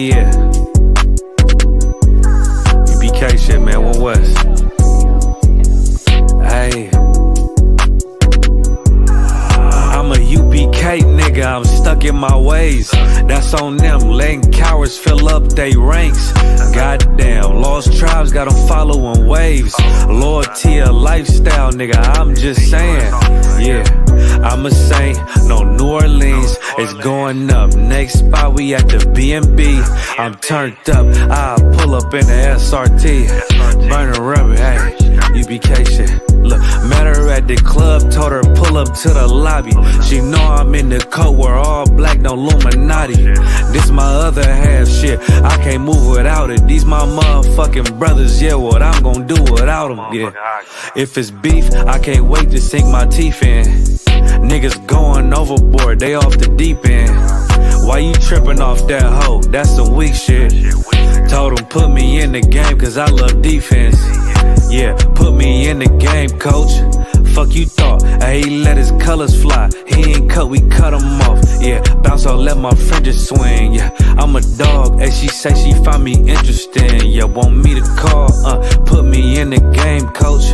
yeah. UPK shit, man, One West. Hey. I'm a UPK nigga, I'm stuck in my ways. That's on them, letting cowards fill up they ranks. Goddamn, lost tribes got them following waves. Loyalty a lifestyle, nigga, I'm just saying. Yeah, I'm a saint, no New Orleans, it's going up. Next spot, we at the B&B. I'm turned up, I'll pull up in the SRT. Burning rubber, hey, UPK shit. Look, met her at the club, told her pull up to the lobby. She know I'm in the coat, we're all black, no Illuminati. This my other half shit, I can't move without it. These my motherfucking brothers, yeah, what I'm gonna do without them, yeah. If it's beef, I can't wait to sink my teeth in. Niggas going overboard, they off the deep end. Why you tripping off that hoe? That's some weak shit. Told him put me in the game cause I love defense. Yeah, put me in the game, coach. Fuck you thought, he let his colors fly. He ain't cut, we cut him off. Yeah, bounce out, let my fringes swing. Yeah, I'm a dog, and she say she find me interesting. Yeah, want me to call, put me in the game, coach.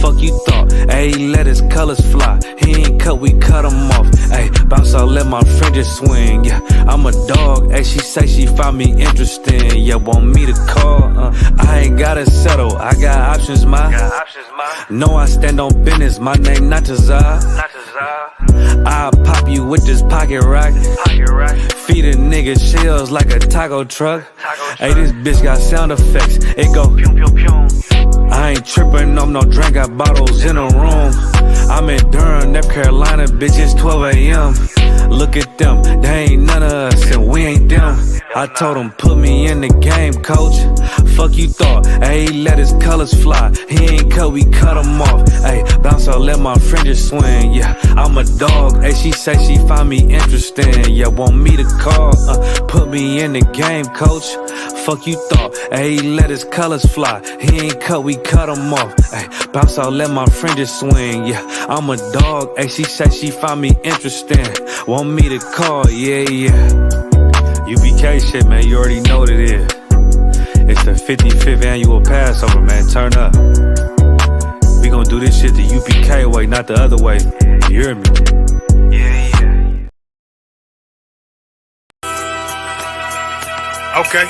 Fuck you thought, he let his colors fly. He ain't cut, we cut him off. Hey, bounce out, let my fringes swing. Yeah, I'm a dog, and she say she find me interesting. Yeah, want me to call, I ain't gotta settle, I got options, ma. No, I stand on business, my name not Tazar. I'll pop you with this pocket rock. Feed a nigga shells like a taco truck. Hey, this bitch got sound effects, it go I ain't tripping on no drink, got bottles in the room. I'm in Durham, North Carolina, bitch, it's 12 a.m. Look at them, they ain't none of us and we ain't them. I told him put me in the game, coach. Fuck you thought, he let his colors fly. He ain't cut, we cut him off. Hey, bounce out, let my fringes swing. Yeah, I'm a dog, hey, she say she find me interesting. Yeah, want me to call, put me in the game, coach. Fuck you thought, he let his colors fly. He ain't cut, we cut him off. Hey, bounce out, let my fringes swing. Yeah, I'm a dog, hey, she say she find me interesting. Want me to call, yeah, yeah. UPK shit, man, you already know what it is. It's the 55th annual Passover, man, turn up. We gon' do this shit the UPK way, not the other way. You hear me? Yeah, yeah. Okay.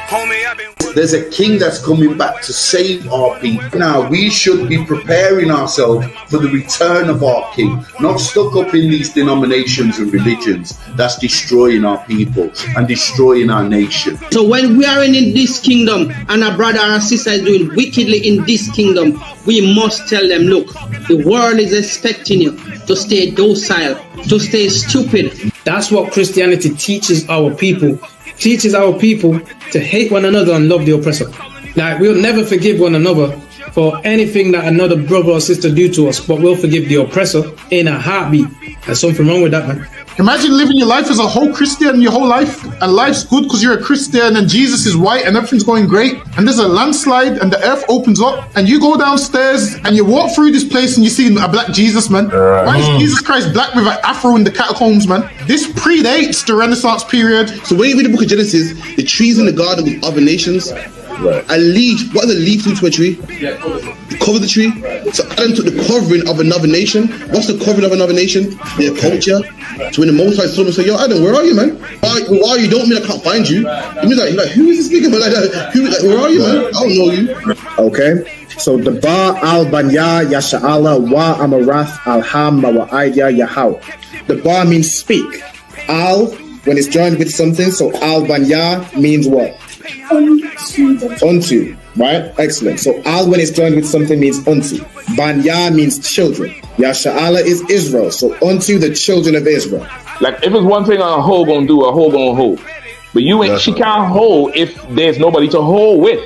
Homie, I've been... There's a king that's coming back to save our people. Now, we should be preparing ourselves for the return of our king, not stuck up in these denominations and religions that's destroying our people and destroying our nation. So when we are in this kingdom and our brother and sister is doing wickedly in this kingdom, we must tell them, look, the world is expecting you to stay docile, to stay stupid. That's what Christianity teaches our people. Teaches our people to hate one another and love the oppressor. Like, we'll never forgive one another for anything that another brother or sister do to us, but we'll forgive the oppressor in a heartbeat. There's something wrong with that, man. Imagine living your life as a whole Christian your whole life, and life's good because you're a Christian and Jesus is white and everything's going great, and there's a landslide and the earth opens up and you go downstairs and you walk through this place and you see a black Jesus, man. Why is Jesus Christ black with an afro in the catacombs, man? This predates the Renaissance period. So when you read the book of Genesis, the trees in the garden with other nations, a leaf, what are the leaves to a tree? Cover the tree. So Adam took the covering of another nation. What's the covering of another nation? Their culture. So when the Most High saw him, say, yo, Adam, where are you, man? Why are you? Don't mean I can't find you. He was like, who is this nigga? Where are you, man? I don't know you. Okay. So the Ba al Banya Yasha'ala wa Amarath al Ham wa Aidya Yahaw. The Ba means speak. Al, when it's joined with something, so al Banya means what? Unto, right? Excellent. So al when it's joined with something means unto. Banya means children. Yasha'ala is Israel. So unto the children of Israel. Like if it's one thing a hoe gonna do, a hoe gonna hold. But you ain't, she can't hold if there's nobody to hold with.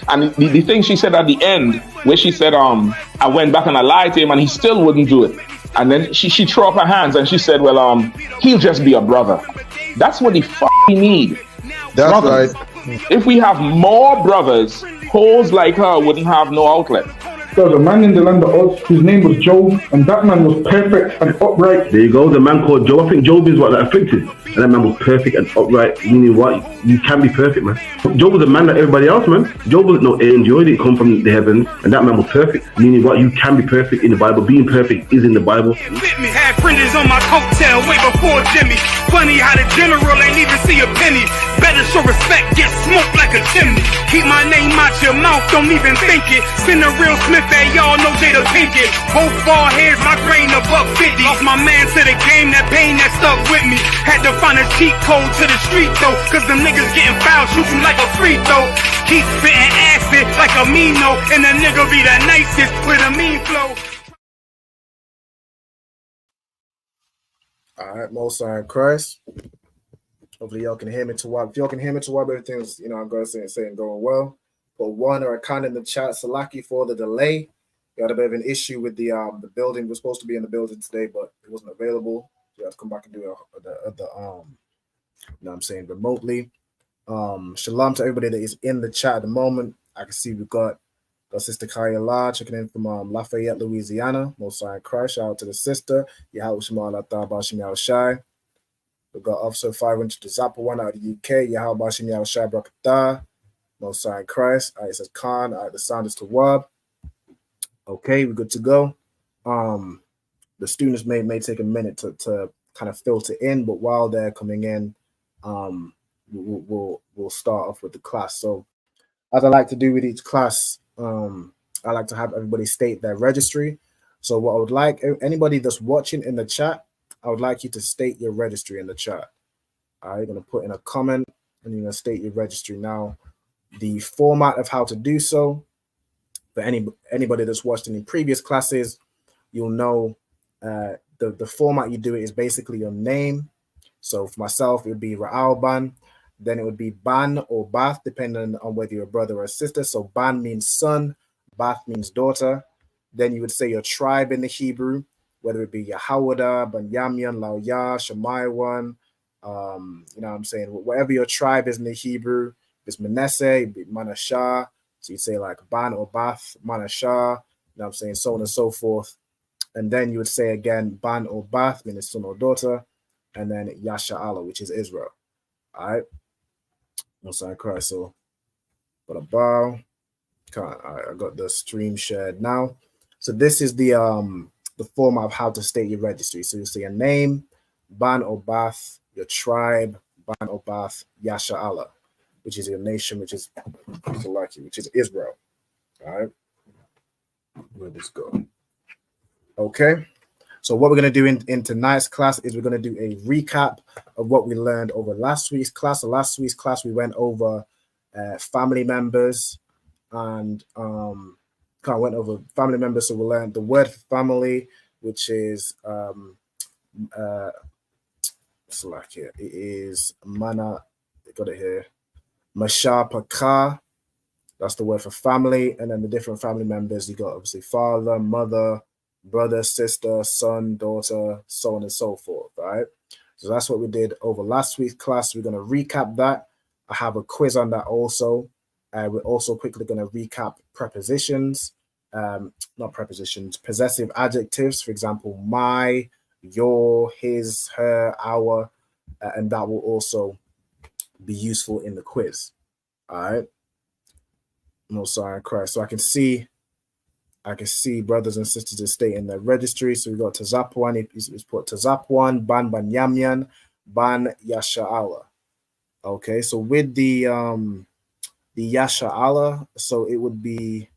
And the thing she said at the end, where she said, I went back and I lied to him and he still wouldn't do it. And then she threw up her hands and she said, well, he'll just be a brother. That's what we need. That's brothers. right. If we have more brothers, hoes like her wouldn't have no outlet. There was a man in the land of Oz whose name was Job, and that man was perfect and upright. There you go, the man called Job. I think Job is what, like, afflicted. And that man was perfect and upright, meaning what? You can be perfect, man. Job was a man like everybody else, man. Job wasn't no angel, he didn't come from the heavens, and that man was perfect, meaning what? You can be perfect in the Bible. Being perfect is in the Bible. Had fringes on my coattail way before Jimmy. Funny how the general ain't even see a penny. Better show respect, get smoked like a chimney. Keep my name out your mouth, don't even think it. Send a real Smith at y'all know Jada Pinkett. Both ball heads, my grain above 50. Lost my man to the game, that pain that stuck with me. Had to find a cheat code to the street though, cause them niggas getting foul, shoot you like a free throw. Keep spitting acid like a Mino, and the nigga be the nicest with a mean flow. All right, Most High Christ. Hopefully y'all can hear me to what. If y'all can hear me to what, everything's, I'm going to say going well. Put one or a kind in the chat. Salaki for the delay. We had a bit of an issue with the building. We're supposed to be in the building today, but it wasn't available. So you have to come back and do remotely. Shalom to everybody that is in the chat at the moment. I can see we've got Sister Kaya La checking in from Lafayette, Louisiana. Most High Christ. Shout out to the sister. Yahweh Shema Latah Bashim Yahweh Shai. We've got Officer 500 to Zappa1 out of the UK. Yahweh Bashim Yahweh Shai Brakatah. Most High Christ. All right, it says Khan. All right, the sound is Tawab. Okay, we're good to go. The students may take a minute to kind of filter in, but while they're coming in, we'll start off with the class. So, as I like to do with each class, I like to have everybody state their registry. So what I would like, anybody that's watching in the chat, I would like you to state your registry in the chat. All right, you're going to put in a comment and you're going to state your registry. Now, the format of how to do so, for anybody that's watched any previous classes, you'll know the format you do it is basically your name. So for myself, it would be Ra'al Ban. Then it would be Ban or Bath, depending on whether you're a brother or a sister. So Ban means son, Bath means daughter. Then you would say your tribe in the Hebrew, whether it be Yahawada, Banyamyan, Lauya, Shammaiwan, whatever your tribe is in the Hebrew. If it's Manasseh, it'd be Manashah. So you'd say like Ban or Bath, Manashah, so on and so forth. And then you would say again, Ban or Bath, meaning son or daughter, and then Yasha'Allah, which is Israel. All right. Most High Christ. So, but a bow. I got the stream shared now. So this is the format of how to state your registry. So you say your name, Ban or Bath, your tribe, Ban or Bath, Yasha'Allah, which is your nation, which is Israel. All right. Where'd this go? Okay. So what we're going to do in tonight's class is we're going to do a recap of what we learned over last week's class. So last week's class, we went over family members and So we learned the word for family, which is it is mana. Got it here. Mashapaka. That's the word for family, and then the different family members. You got obviously father, mother, brother, sister, son, daughter, so on and so forth, right? So that's what we did over last week's class. We're going to recap that. I have a quiz on that also. We're also quickly going to recap prepositions, not prepositions, possessive adjectives, for example, my, your, his, her, our, and that will also be useful in the quiz, all right? Most High Christ. So I can see brothers and sisters that stay in their registry. So we got Tazapwan, he's put Tazapwan, Ban Banyamyan, Ban Yasha'Allah. Okay, so with the Yasha'Allah, so it would be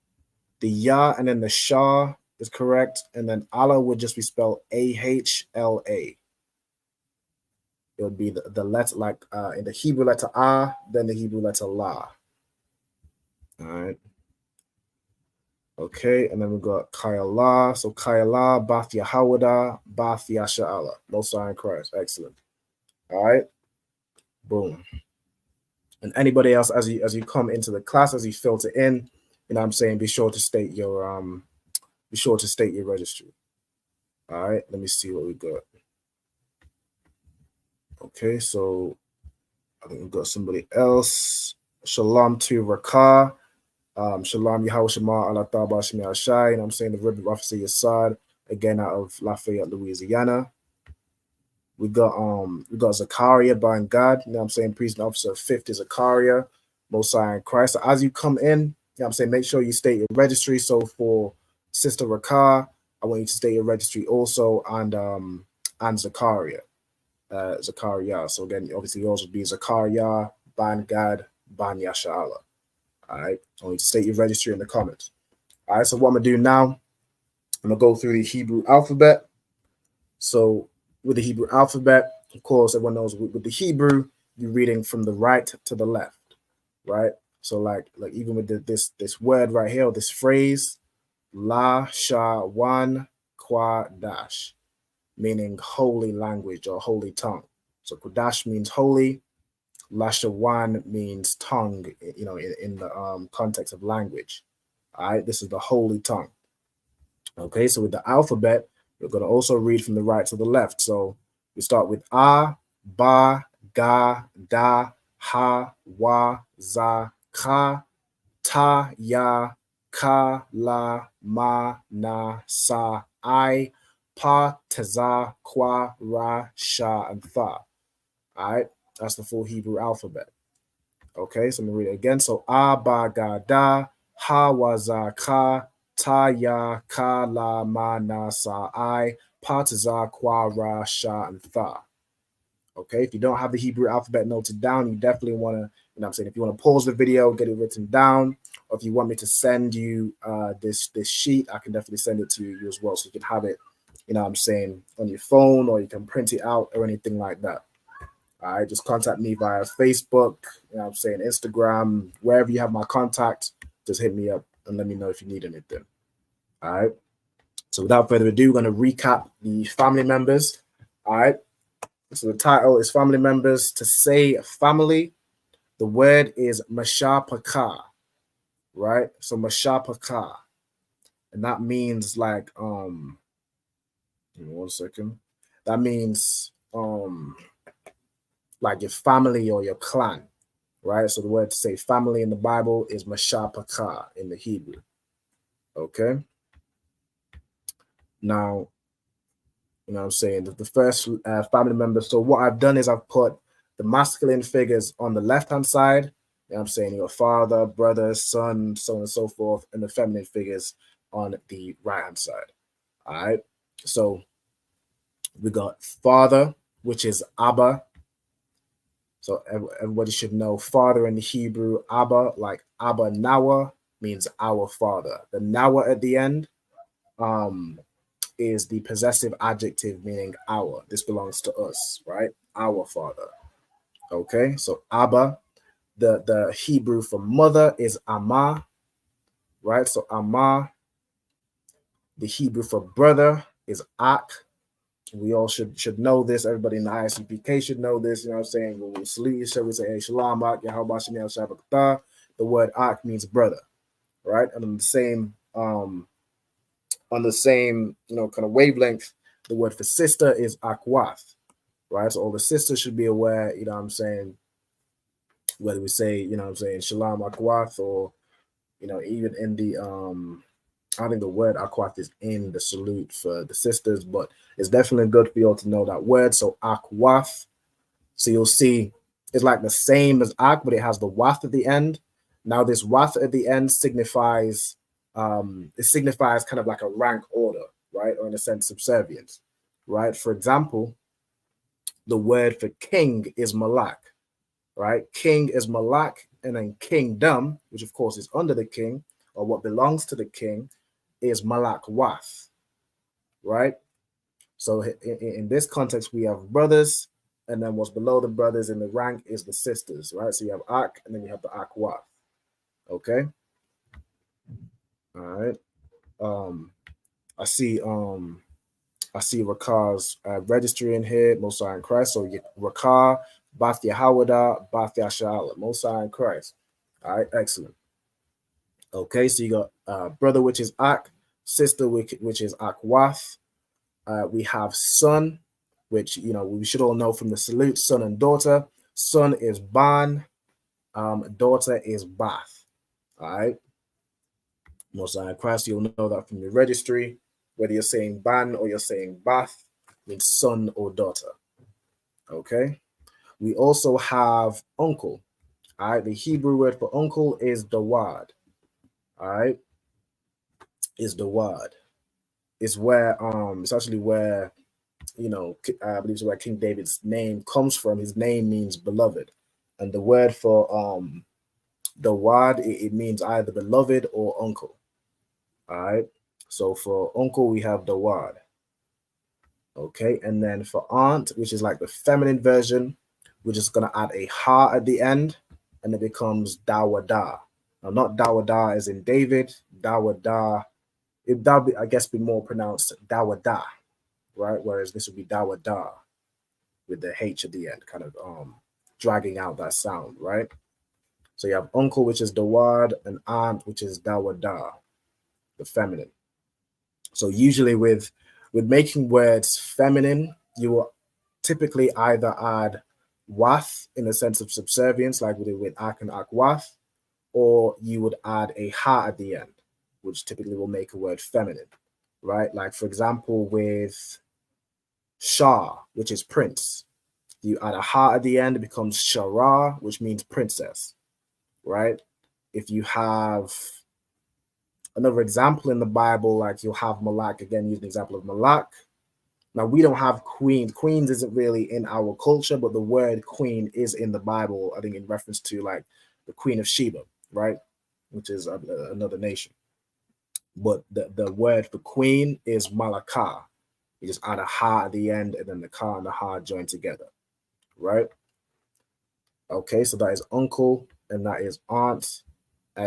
the Ya and then the Shah is correct, and then Allah would just be spelled A-H-L-A. It would be the letter, like in the Hebrew letter Ah, then the Hebrew letter La. All right. Okay, and then we've got Kayala. So Kayala, Bath Yahawada, Bath Yasha'Allah. Most High Christ. Excellent. All right. Boom. And anybody else, as you come into the class, as you filter in, be sure to state your registry. All right, let me see what we got. Okay, so I think we've got somebody else. Shalom to Rakah. Shalom Yahweh Shema Allah Taba Shemi Ashai, and I'm saying the Rebbe Officer Yasad, again out of Lafayette, Louisiana. We got Zachariah by God, you know what I'm saying, priest and officer 50 Zachariah, Mosiah in Christ. So as you come in, you know what I'm saying, make sure you state your registry. So for Sister Rakar, I want you to state your registry also, and Zachariah. Zachariah. So again, obviously yours would be Zachariah, Ban Gad, Ban Yashala. All right. I want you to state your registry in the comments. All right. So what I'm gonna do now, I'm gonna go through the Hebrew alphabet. So with the Hebrew alphabet, of course, everyone knows with the Hebrew, you're reading from the right to the left, right? So like even with this word right here, this phrase, Lashawan Qadash, meaning holy language or holy tongue. So Qadash means holy. Lashawan means tongue, you know, in the context of language. All right, this is the holy tongue. Okay, so with the alphabet, we're going to also read from the right to the left. So we start with A, Ba, Ga, Da, Ha, Wa, Za, Ka, Ta, Ya, Ka, La, Ma, Na, Sa, I, Pa, Taza, Kwa, Ra, Sha, and Tha. All right, that's the full Hebrew alphabet. Okay, so I'm going to read it again. So A, Ba, Ga, Da, Ha, Wa, Za, Ka, Ta, Ya, Ka, La, Ma, Na, Sa, I, Pa, Taza, Kwa, Ra, Sha, and Tha. Okay, if you don't have the Hebrew alphabet noted down, you definitely want to, you know what I'm saying, if you want to pause the video, get it written down, or if you want me to send you this sheet, I can definitely send it to you as well, so you can have it, you know what I'm saying, on your phone, or you can print it out or anything like that. All right, just contact me via Facebook, you know what I'm saying, Instagram, wherever you have my contact, just hit me up and let me know if you need anything. All right, so without further ado, we're going to recap the family members. All right. So the title is Family Members. To say family, the word is Mashapaka, right? So Mashapaka, and that means like give me 1 second. That means like your family or your clan, right? So the word to say family in the Bible is Mashapaka in the Hebrew. Okay. Now, you know what I'm saying, the first family member. So what I've done is I've put the masculine figures on the left-hand side. You know what I'm saying, your father, brother, son, so on and so forth, and the feminine figures on the right-hand side. All right. So we got father, which is Abba. So everybody should know father in the Hebrew, Abba, like Abba Nawa means our father. The Nawa at the end, is the possessive adjective meaning our. This belongs to us, right? Our father. Okay, so Abba, the Hebrew for mother is Ama, right? So Ama, the Hebrew for brother is Ak. We all should know this. Everybody in the ISUPK should know this. You know what I'm saying? When we salute each other, we say, hey, Shalom, Ak, Yahweh Shem Shabbat. The word Ak means brother, right? And on the same, you know, kind of wavelength, the word for sister is Akwath, right? So all the sisters should be aware, you know what I'm saying, whether we say, you know what I'm saying, Shalom Akwath, or, you know, even in the, I think the word Akwath is in the salute for the sisters, but it's definitely good for you all to know that word. So Akwath, so you'll see it's like the same as Ak, but it has the Wath at the end. Now this Wath at the end signifies, it signifies kind of like a rank order, right? Or in a sense, subservience, right? For example, the word for king is Malak, right? King is Malak, and then kingdom, which of course is under the king, or what belongs to the king, is Malak Wath, right? So in this context, we have brothers, and then what's below the brothers in the rank is the sisters, right? So you have Ak, and then you have the Ak Wath, okay? All right. I see Rakar's registry in here, Mosai in Christ. So Rakar, Bath Yahawada, Bath Yashala, Mosai in Christ. All right, excellent. Okay, so you got brother, which is Ak, sister, which is Akwath. We have son, which, you know, we should all know from the salute, son and daughter. Son is Ban, daughter is Bath. All right. Most High Christ, you'll know that from your registry, whether you're saying ban or you're saying bath, means son or daughter. Okay. We also have uncle. All right. The Hebrew word for uncle is dawad. All right. Is dawad. It's where it's actually where I believe it's where King David's name comes from. His name means beloved, and the word for dawad it means either beloved or uncle. All right. So for uncle we have dawad. Okay, and then for aunt, which is like the feminine version, we're just gonna add a ha at the end, and it becomes dawada. Now, not dawada as in David, dawada. That be, I guess, be more pronounced dawada, right? Whereas this would be dawada with the H at the end, kind of dragging out that sound, right? So you have uncle, which is dawad, and aunt, which is dawada, the feminine. So usually with making words feminine, you will typically either add wath in the sense of subservience, like we did with ak and akwath, or you would add a ha at the end, which typically will make a word feminine, right? Like for example, with Shah, which is prince, you add a ha at the end, it becomes Shara, which means princess, right? If you have another example in the Bible, like you'll have Malak, again, using the example of Malak. Now, we don't have queens. Queens isn't really in our culture, but the word queen is in the Bible, I think in reference to like the Queen of Sheba, right? Which is another nation. But the word for queen is malakah. You just add a ha at the end, and then the ka and the ha join together, right? Okay, so that is uncle, and that is aunt.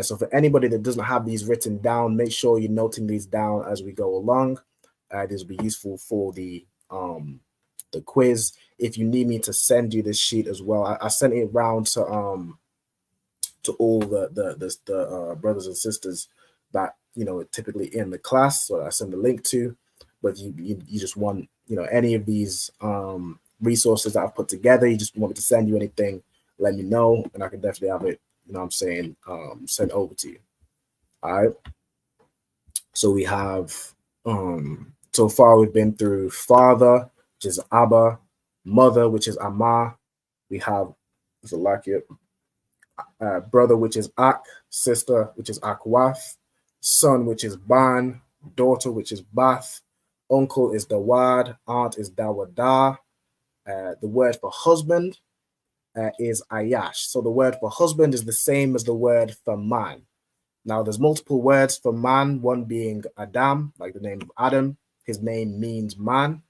So for anybody that doesn't have these written down, make sure you're noting these down as we go along. This will be useful for the quiz. If you need me to send you this sheet as well, I sent it around to all the brothers and sisters that typically in the class. So I send the link to. But you just want any of these resources that I've put together, you just want me to send you anything, let me know, and I can definitely have it. Sent over to you. All right. So we have so far we've been through father, which is Abba, mother, which is Ama. We have brother, which is Ak, sister, which is Akwath, son, which is Ban, daughter, which is Bath, uncle is Dawad, aunt is Dawada. The word for husband is Ayash. So the word for husband is the same as the word for man. Now there's multiple words for man, one being Adam, like the name of Adam. His name means man.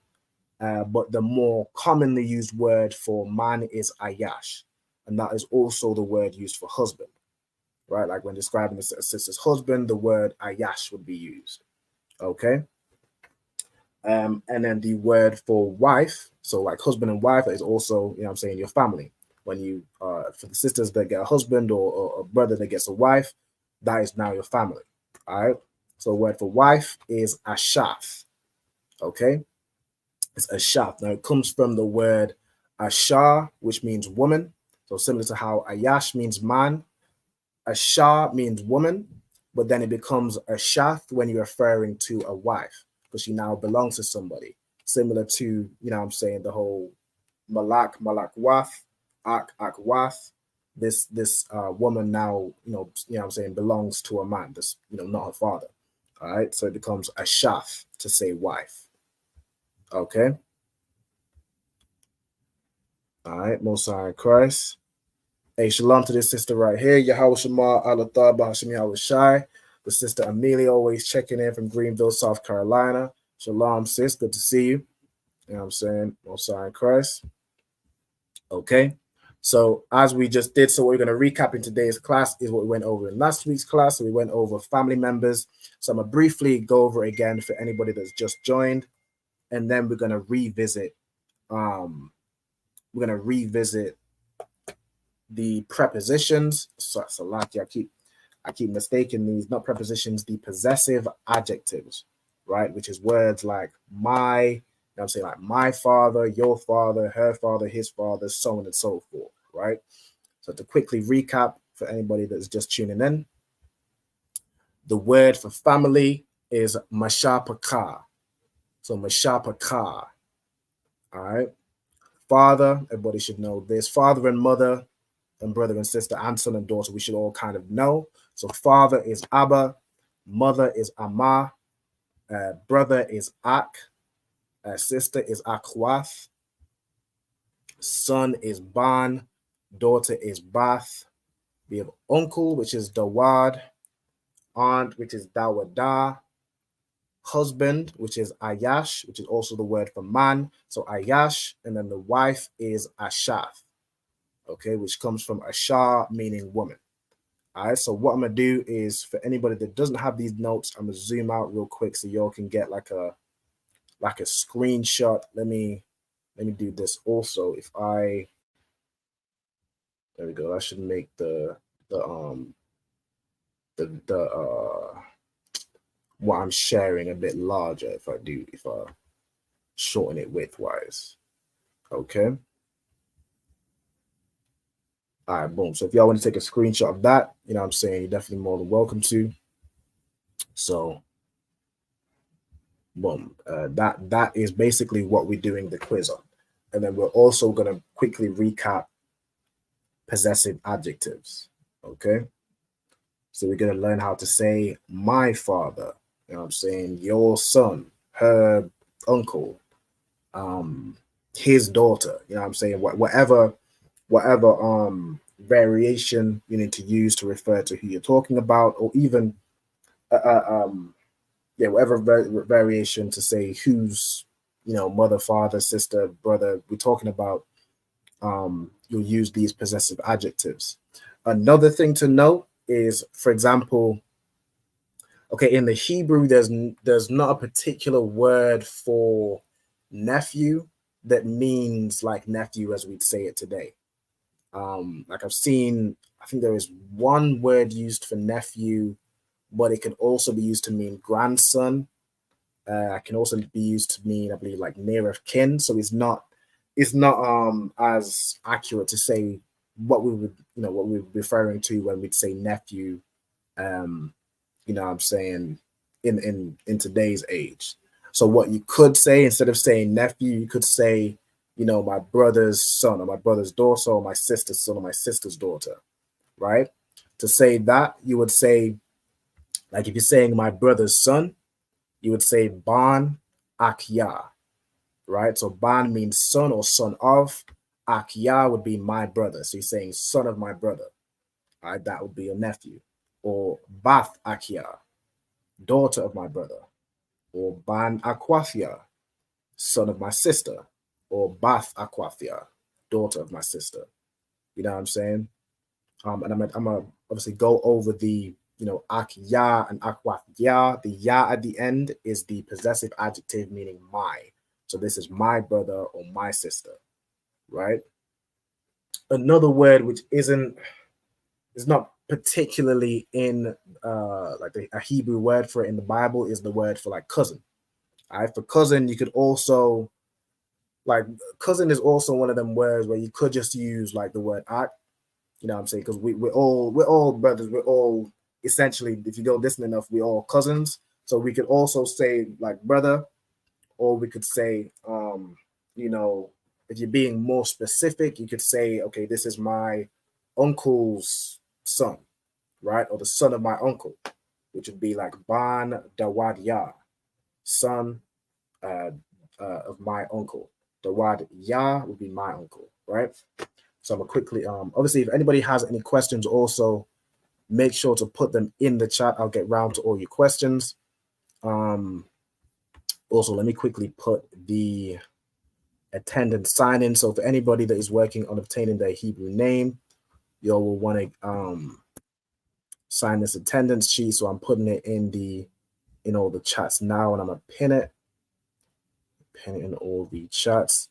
But the more commonly used word for man is Ayash. And that is also the word used for husband, right? Like when describing a sister's husband, the word Ayash would be used, okay? And then the word for wife, so like husband and wife, is also, your family. When you, for the sisters that get a husband or a brother that gets a wife, that is now your family, all right? So the word for wife is Ashaf, okay? It's Ashaf. Now it comes from the word Ashar, which means woman. So similar to how Ayash means man, Ashar means woman, but then it becomes Ashaf when you're referring to a wife, because she now belongs to somebody. Similar to, the whole Malak, Malakwath, Akwath. This woman now, belongs to a man, this, not her father. All right, so it becomes Ashaf to say wife. Okay. All right, Most High Christ. Hey, shalom to this sister right here. Yahweh Shema, Allah Thaba, Hashem Yahweh Shai. The sister Amelia always checking in from Greenville, South Carolina. Shalom, sis. Good to see you. You know what I'm saying? Most High Christ. Okay. So as we just did, so what we're going to recap in today's class is what we went over in last week's class. So we went over family members. So I'm going to briefly go over again for anybody that's just joined. And then we're going to revisit the prepositions. So I keep mistaking these, not prepositions, the possessive adjectives, right? Which is words like my, I'm saying like my father, your father, her father, his father, so on and so forth, right? So to quickly recap for anybody that's just tuning in, The word for family is mashapaka. So mashapaka. All right. Father, everybody should know this. Father and mother and brother and sister and son and daughter, we should all kind of know. So father is Abba, mother is Ama, brother is Ak, sister is Akwath, son is Ban, daughter is Bath. We have uncle, which is Dawad, aunt, which is Dawada, husband, which is Ayash, which is also the word for man. So Ayash, and then the wife is Ashath, okay, which comes from Ashar, meaning woman. All right, so what I'm gonna do is, for anybody that doesn't have these notes, I'm gonna zoom out real quick so y'all can get like a screenshot. Let me do this also. If I, there we go. That should make the what I'm sharing a bit larger if I shorten it widthwise. Okay. All right, boom. So if y'all want to take a screenshot of that, you know what I'm saying, you're definitely more than welcome to. So boom, that is basically what we're doing the quiz on. And then we're also going to quickly recap possessive adjectives. Okay. So we're going to learn how to say my father, you know what I'm saying, your son, her uncle, his daughter, you know what I'm saying, whatever variation you need to use to refer to who you're talking about, or even whatever variation to say who's, you know, mother, father, sister, brother we're talking about, you'll use these possessive adjectives. Another thing to note is, for example, okay, in the Hebrew, there's not a particular word for nephew that means like nephew as we'd say it today. Like I think there is one word used for nephew, but it can also be used to mean grandson. It can also be used to mean, I believe, like near of kin. So it's not as accurate to say what we're referring to when we'd say nephew. You know what I'm saying, in today's age. So what you could say, instead of saying nephew, you could say, you know, my brother's son or my brother's daughter or my sister's son or my sister's daughter, right? To say that, you would say, like if you're saying my brother's son, you would say Ban Akya, right? So Ban means son or son of. Akya would be my brother. So you're saying son of my brother, right? That would be a nephew. Or Bath Akya, daughter of my brother. Or Ban Akwathia, son of my sister. Or Bath Akwathia, daughter of my sister. You know what I'm saying? And I'm gonna obviously go over the, you know, Akya and Akwathia. The ya at the end is the possessive adjective meaning my. So this is my brother or my sister, right? Another word which is not particularly in like a Hebrew word for it in the Bible is the word for like cousin. All right, for cousin, you could also, like, cousin is also one of them words where you could just use like the word ak, you know what I'm saying, because we're all brothers, we're all essentially, if you go distant enough, we're all cousins. So we could also say like brother, or we could say, you know, if you're being more specific, you could say, okay, this is my uncle's son, right? Or the son of my uncle, which would be like Ban Dawad Ya, son of my uncle. Dawad Ya would be my uncle, right? So I'm gonna quickly, obviously, if anybody has any questions, also make sure to put them in the chat. I'll get round to all your questions. Also, let me quickly put the attendance sign in. So for anybody that is working on obtaining their Hebrew name, you will want to sign this attendance sheet. So I'm putting it in all the chats now, and I'm gonna pin it in all the chats.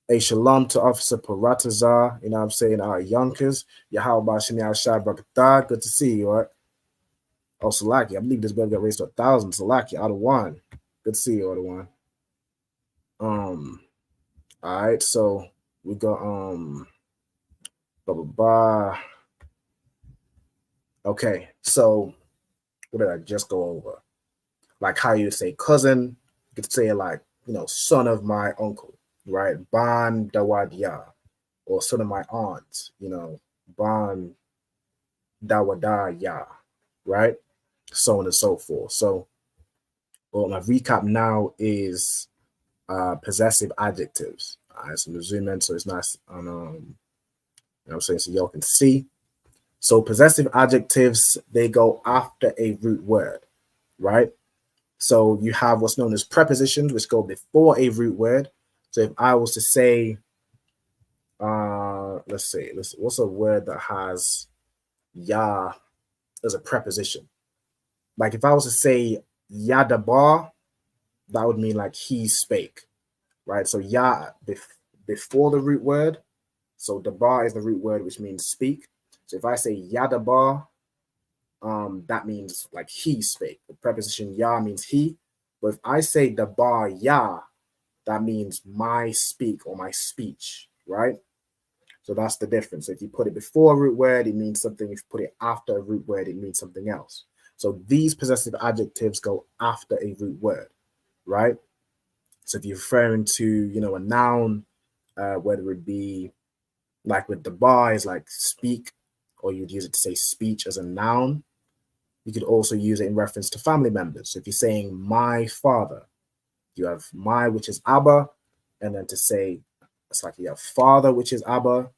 A shalom to Officer Paratazar, you know what I'm saying, our Yonkers. Yahweh Shani Al-Shai Barakatah, good to see you, all right? Oh, Salaki, I believe this brother got raised to 1,000. Salaki, out of one. Good to see you, out of one. All right, so we got blah blah blah. Okay, so what did I just go over? Like how you say cousin, you could say like, son of my uncle, right? Ban dawadia, or son of my aunt, ban dawadaya, right? So on and so forth. So what my recap now is possessive adjectives. All right, so I'm gonna zoom in so it's nice on what I'm saying, so y'all can see. So possessive adjectives, they go after a root word, right? So you have what's known as prepositions, which go before a root word. So if I was to say, let's see, what's a word that has ya as a preposition? Like if I was to say yadabar, that would mean like he spake, right? So ya before the root word. So dabar is the root word, which means speak. So if I say yadabar, that means like he spake. The preposition ya means he. But if I say dabar ya, that means my speak or my speech, right? So that's the difference. So if you put it before a root word, it means something. If you put it after a root word, it means something else. So these possessive adjectives go after a root word, right? So if you're referring to, a noun, whether it be like with the bar is like speak, or you'd use it to say speech as a noun. You could also use it in reference to family members. So if you're saying my father, you have my, which is Abba, and then to say, it's like you have father, which is Abba,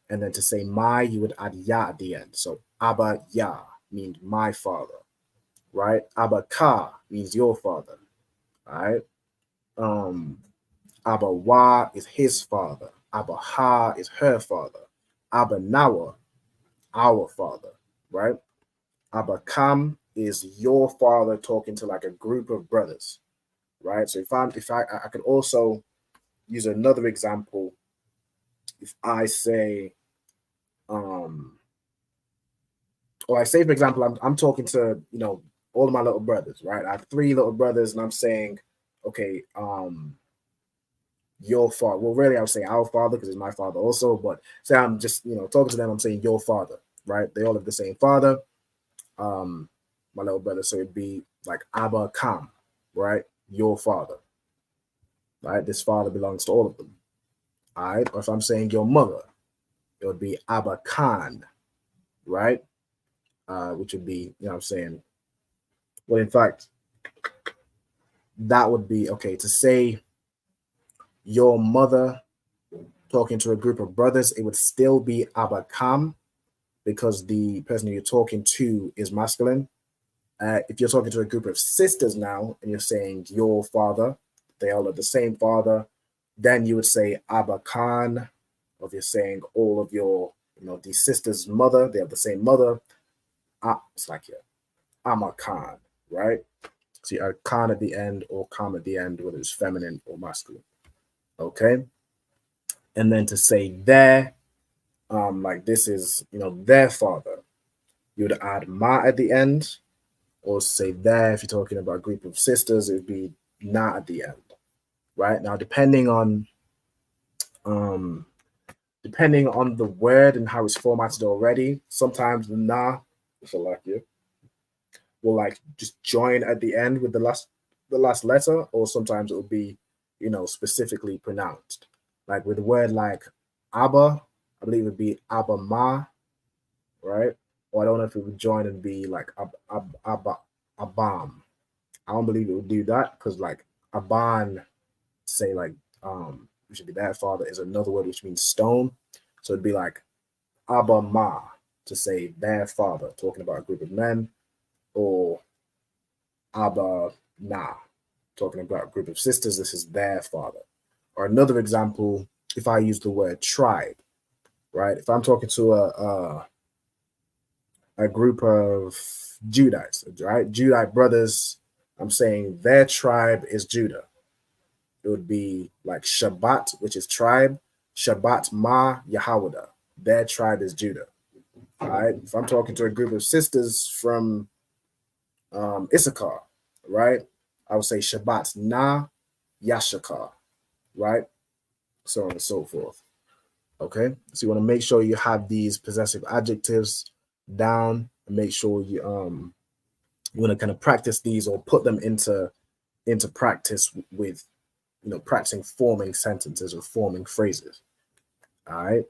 and then to say my, you would add ya at the end. So Abba ya means my father, right? Abba ka means your father, right? Abba wa is his father. Abba ha is her father. Abba nawa, our father, right? Abba kam is your father talking to like a group of brothers, right? So if I could also use another example. If I say, or I say, for example, I'm talking to, all of my little brothers, right? I have 3 little brothers, and I'm saying, okay, your father. Well, really, I would say our father because it's my father also. But say I'm just, talking to them, I'm saying your father, right? They all have the same father. My little brother, so it'd be like Abba Kam, right? Your father, right? This father belongs to all of them, all right? Or if I'm saying your mother, it would be Abba Khan, right? Which would be, what I'm saying. Well, in fact, that would be okay to say your mother talking to a group of brothers. It would still be Abba Kam because the person you're talking to is masculine. If you're talking to a group of sisters now and you're saying your father, they all have the same father, then you would say Abba Khan. Or if you're saying all of your, these sisters' mother, they have the same mother, it's like Amma Khan, right? So you add Khan at the end or Kam at the end, whether it's feminine or masculine. Okay. And then to say their, like this is, their father, you would add ma at the end. Or say there, if you're talking about a group of sisters, it would be na at the end, right? Now, depending on the word and how it's formatted already, sometimes the na, will like just join at the end with the last letter, or sometimes it will be, specifically pronounced. Like with a word like Abba, I believe it would be Abba ma, right? Or I don't know if it would join and be like Abam. I don't believe it would do that because like Aban, say like which would be that father, is another word which means stone. So it'd be like Abba Ma to say their father, talking about a group of men, or Abba Na, talking about a group of sisters, this is their father. Or another example, if I use the word tribe, right? If I'm talking to a group of Judites, right? Judite brothers, I'm saying their tribe is Judah. It would be like Shabbat, which is tribe. Shabbat Ma Yahawada. Their tribe is Judah. All right. If I'm talking to a group of sisters from Issachar, right? I would say Shabbat Na Yashakar, right? So on and so forth. Okay. So you want to make sure you have these possessive adjectives down and make sure you You want to kind of practice these or put them into practice with, practicing forming sentences or forming phrases. All right.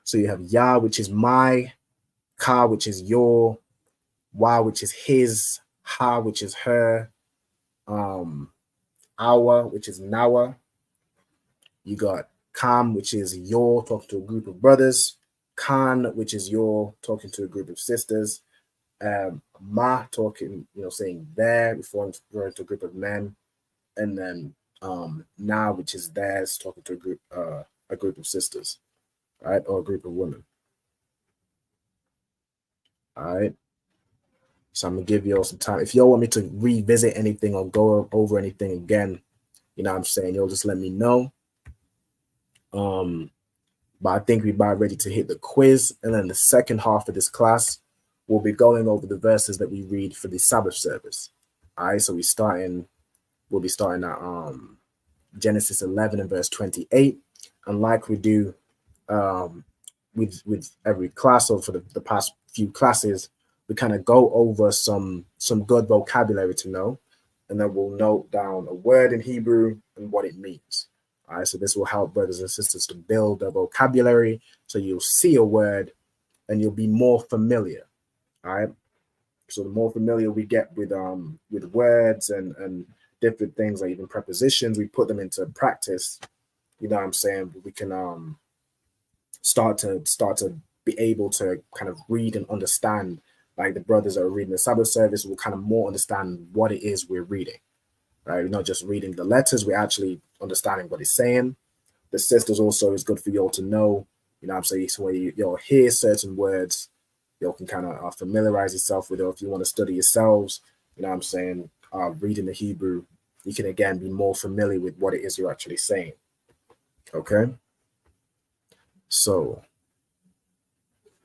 So you have ya, which is my, ka, which is your, wa, which is his, ha, which is her, our, which is nawa. You got kam, which is your, talking to a group of brothers. Khan, which is your, talking to a group of sisters. Ma, talking, saying there, referring to a group of men. And then na, which is theirs, talking to a group of sisters, right, or a group of women. All right. So I'm gonna give you all some time. If y'all want me to revisit anything or go over anything again, I'm saying, you'll just let me know. But I think we're about ready to hit the quiz, and then the second half of this class, we'll be going over the verses that we read for the Sabbath service. All right. So we'll be starting at Genesis 11 and verse 28, and like we do with every class, or for the past few classes, we kind of go over some good vocabulary to know, and then we'll note down a word in Hebrew and what it means. All right, so this will help brothers and sisters to build their vocabulary, so you'll see a word and you'll be more familiar. All right, so the more familiar we get with words and different things, like even prepositions, we put them into practice. You know what I'm saying? We can start to be able to kind of read and understand, like the brothers that are reading the Sabbath service will kind of more understand what it is we're reading, right? We're not just reading the letters, we're actually understanding what it's saying. The sisters also is good for y'all to know, you know what I'm saying? So when you'll hear certain words, y'all can kind of familiarize yourself with it. Or if you want to study yourselves, you know what I'm saying, reading the Hebrew, you can again be more familiar with what it is you're actually saying. Okay. So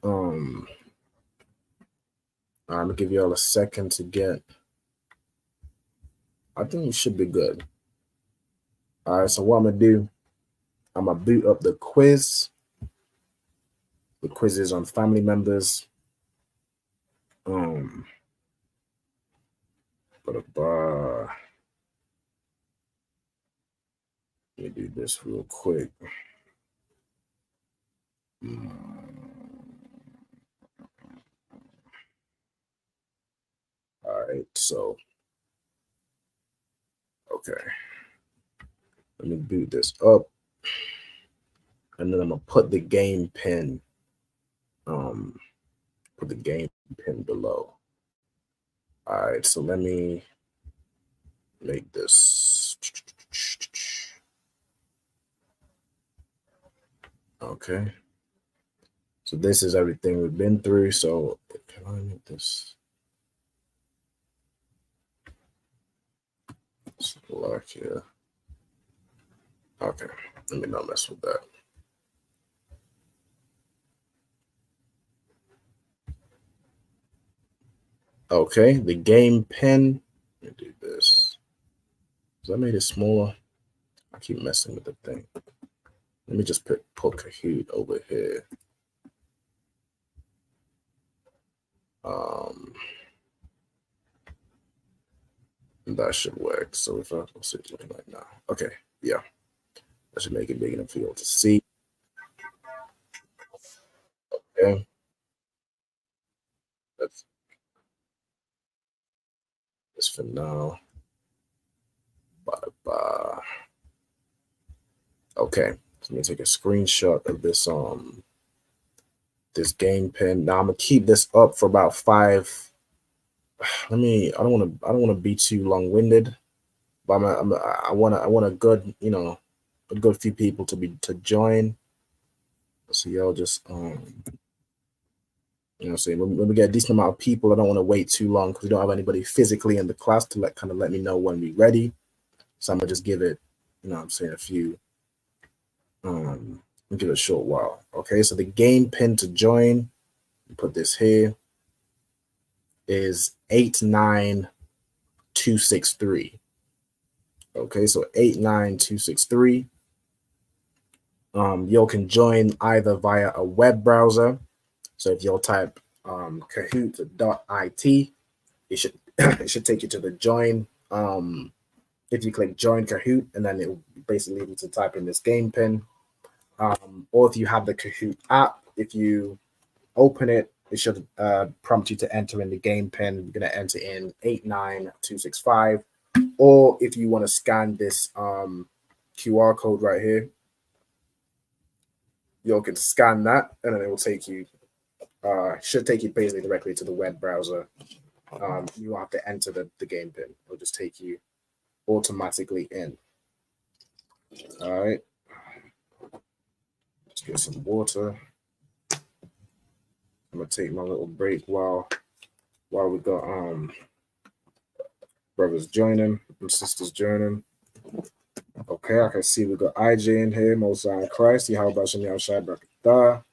I'm gonna give you all a second to get. I think you should be good. All right, so what I'm gonna do, I'm gonna boot up the quiz. The quiz is on family members. Let me do this real quick. All right, so okay, let me boot this up, and then I'm gonna put the game pin. Put the game pin below. All right, so let me make this. Okay. So this is everything we've been through. So can I make this black here? Okay, let me not mess with that. Okay, the game pen. Let me do this. Because I made it smaller. I keep messing with the thing. Let me just put Kahoot over here. That should work. So if I see it like now, okay, yeah, that should make it big enough for you to see. Okay, that's this for now. Bye. Okay, so let me take a screenshot of this this game pen. Now I'm gonna keep this up for about 5. I don't want to be too long-winded, but I want a good, a good few people to join. So y'all just saying when we get a decent amount of people, I don't want to wait too long because we don't have anybody physically in the class to let me know when we're ready. So I'm gonna just give it, a few. Give it a short while. Okay, so the game pin to join, put this here, is 89263. Okay, so 89263. Y'all can join either via a web browser. So if you'll type kahoot.it, it should take you to the join. If you click join Kahoot, and then it will basically lead you to type in this game pin. Or if you have the Kahoot app, if you open it, it should prompt you to enter in the game pin. You're going to enter in 89265. Or if you want to scan this QR code right here, you can scan that, and then it will take you, should take you basically directly to the web browser. You have to enter the game pin. It'll just take you automatically in. All right. Let's get some water. I'm gonna take my little break while we got brothers joining and sisters joining. Okay, I can see we got IJ in here, Most High Christ, Yahweh Shem Yahushua Barakatah.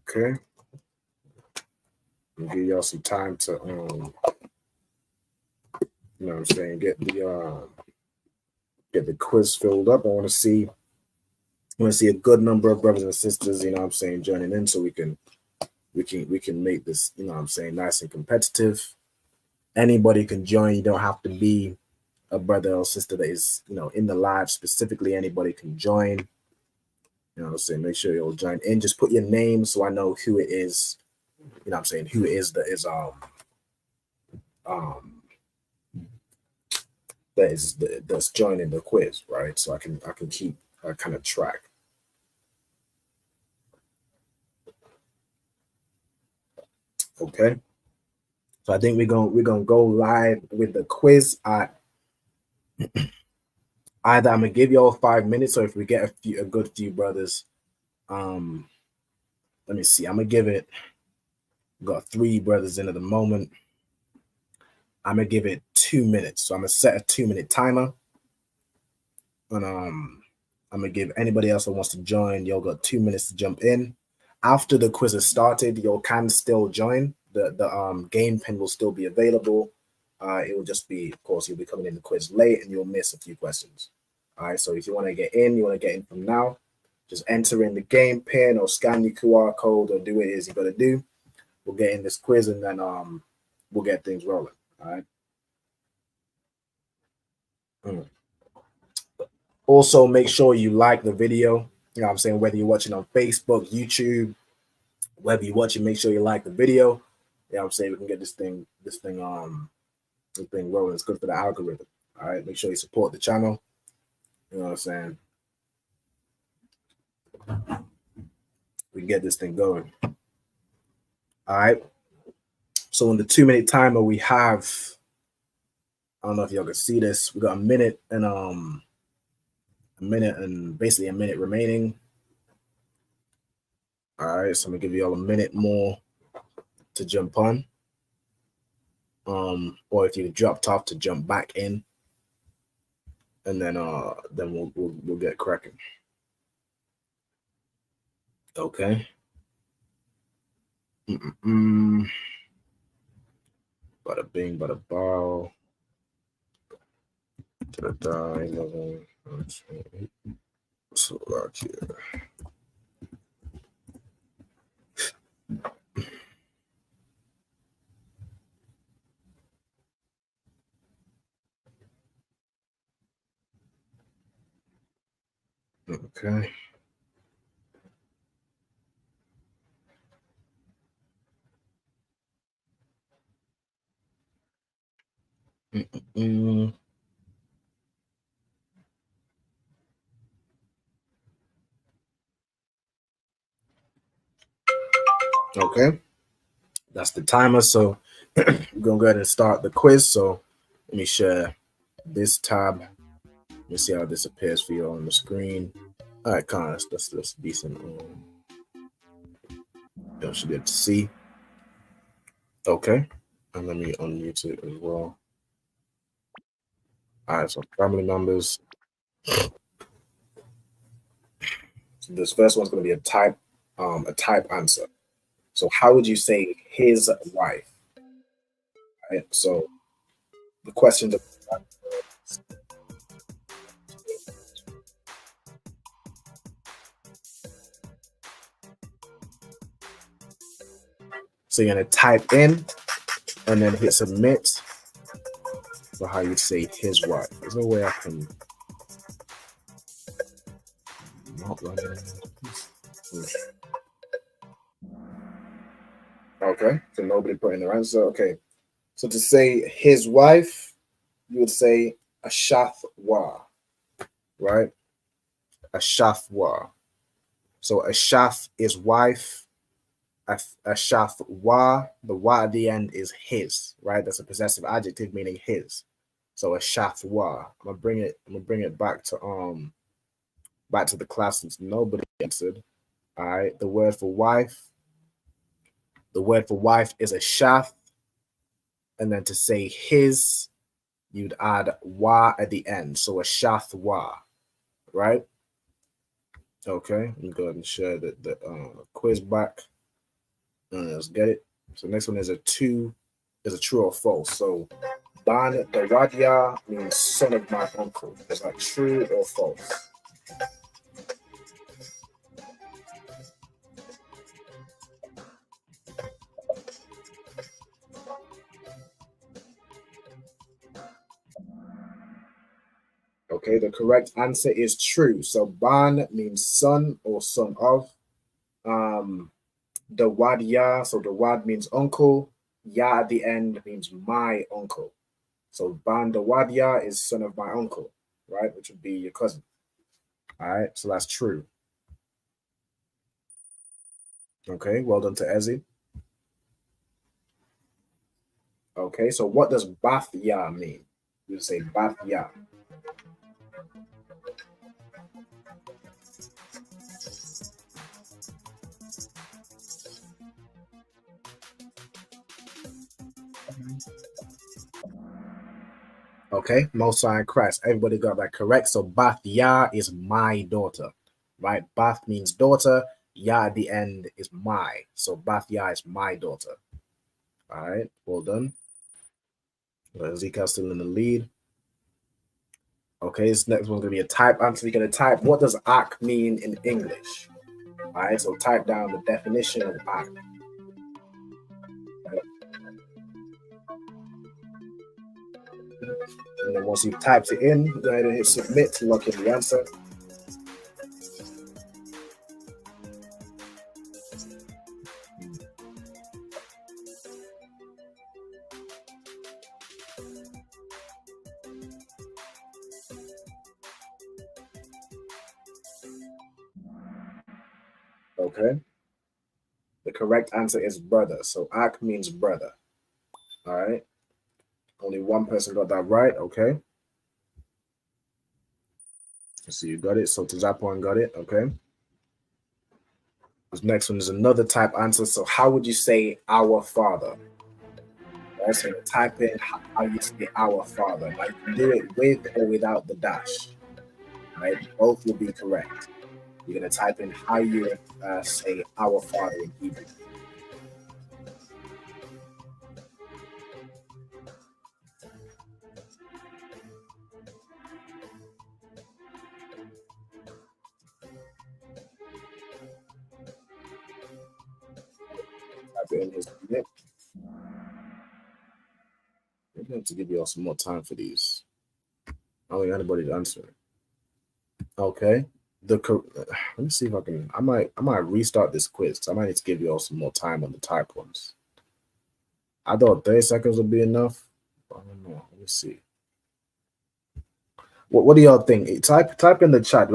Okay. I'll give y'all some time to you know what I'm saying, get the quiz filled up. I want to see a good number of brothers and sisters, you know what I'm saying, joining in so we can make this, you know what I'm saying, nice and competitive. Anybody can join. You don't have to be a brother or sister that is, you know, in the live specifically. Anybody can join. You know what I'm saying? Make sure you'll join in. Just put your name so I know who it is. You know what I'm saying? Who it is that's joining the quiz, right? So I can keep kind of track. Okay. So I think we're gonna go live with the quiz at either I'm gonna give y'all 5 minutes, or if we get a good few brothers, let me see. I'm gonna give it. Got 3 brothers in at the moment. I'm gonna give it 2 minutes. So I'm gonna set a 2-minute timer, and I'm gonna give anybody else that wants to join. Y'all got 2 minutes to jump in. After the quiz is started, y'all can still join. The game pin will still be available. It will just be, of course, you'll be coming in the quiz late and you'll miss a few questions. All right, so if you want to get in from now, just enter in the game pin or scan the QR code or do what it is you got to do. We'll get in this quiz and then we'll get things rolling. All right. Also, make sure you like the video. You know what I'm saying? Whether you're watching on Facebook, YouTube, whether you're watching, make sure you like the video. You know what I'm saying? We can get this thing rolling. It's good for the algorithm. All right. Make sure you support the channel. You know what I'm saying? We can get this thing going. All right. So in the 2-minute timer, we have, I don't know if y'all can see this. We got a minute and basically a minute remaining. All right, so I'm gonna give you all a minute more to jump on. Or if you dropped off, to jump back in, and then we'll get cracking. Okay. Bada bing, bada bow. So right here. Okay. Okay, that's the timer. So we're gonna go ahead and start the quiz. So let me share this tab. Let me see how this appears for you on the screen. All right, Connor, that's decent. You should be able to see. Okay, and let me unmute it as well. All right, so family members. So this first one's going to be a type answer. So how would you say his wife? All right, so the question. So you're gonna type in and then hit submit for how you say his wife. There's no way I can not run it. Okay, so nobody put in their answer. Okay, so to say his wife, you would say Ashafwa, right? Ashafwa. So Ashaf is wife. Ashafwa, the wa at the end is his, right? That's a possessive adjective meaning his. So Ashafwa. I'm gonna bring it back to the class since nobody answered. All right. The word for wife is Ashaf. And then to say his, you'd add wa at the end. So Ashafwa, right? Okay, let me go ahead and share the quiz back. Let's get it. So next one is a true or false. So Ban Dawadia means son of my uncle. Is that true or false? Okay, the correct answer is true. So Ban means son or son of. Dawadia, so the wad means uncle. Ya at the end means my uncle. So Ban Dawadia is son of my uncle, right? Which would be your cousin. All right, so that's true. Okay, well done to Ezzy. Okay, so what does Bathya mean? You say Bathya. Okay, Most High Christ. Everybody got that correct. So Bathya is my daughter, right? Bath means daughter. Ya at the end is my. So Bathya is my daughter. All right, well done. Ezekiel's still in the lead. Okay, this next one's gonna be a type answer. You're gonna type what does ak mean in English. All right, so type down the definition of ak. Right. And then once you've typed it in, go ahead and hit submit to lock in the answer. Okay. The correct answer is brother. So ak means brother. All right. Only one person got that right. Okay. So you got it. So Tazapon got it. Okay. This next one is another type answer. So how would you say our father? Right, so type in how you say our father. Like you do it with or without the dash. Right? Both will be correct. You're gonna type in how you say our father in Hebrew. Type it in his name. I'm going to give you all some more time for these. I don't think anybody's answering. Okay. Let me see if I can. I might restart this quiz. I might need to give you all some more time on the type ones. I thought 30 seconds would be enough. I don't know. Let me see. What do y'all think? Type in the chat.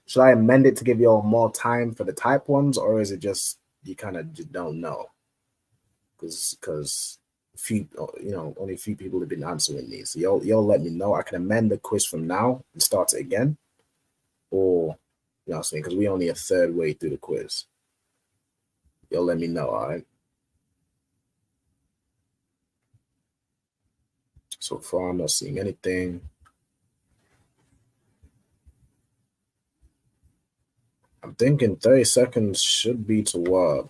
Should I amend it to give y'all more time for the type ones, or is it just you kind of just don't know? Because only a few people have been answering these. So y'all let me know. I can amend the quiz from now and start it again, or you know what I'm saying, because we only a third way through the quiz. Y'all let me know. All right. So far, I'm not seeing anything. I'm thinking 30 seconds should be to what?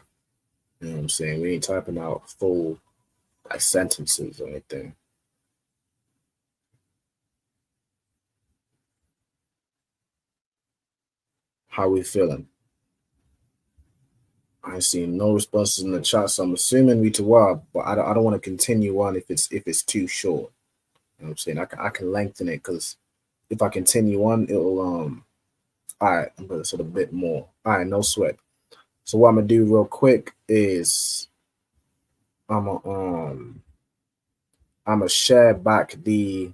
You know what I'm saying? We ain't typing out full like sentences or anything. How we feeling? I see no responses in the chat, so I'm assuming we Tawab, but I don't want to continue on if it's too short. You know what I'm saying? I can lengthen it because if I continue on, it'll all right, but it's a bit more. All right, no sweat. So what I'm gonna do real quick is I'm gonna share back the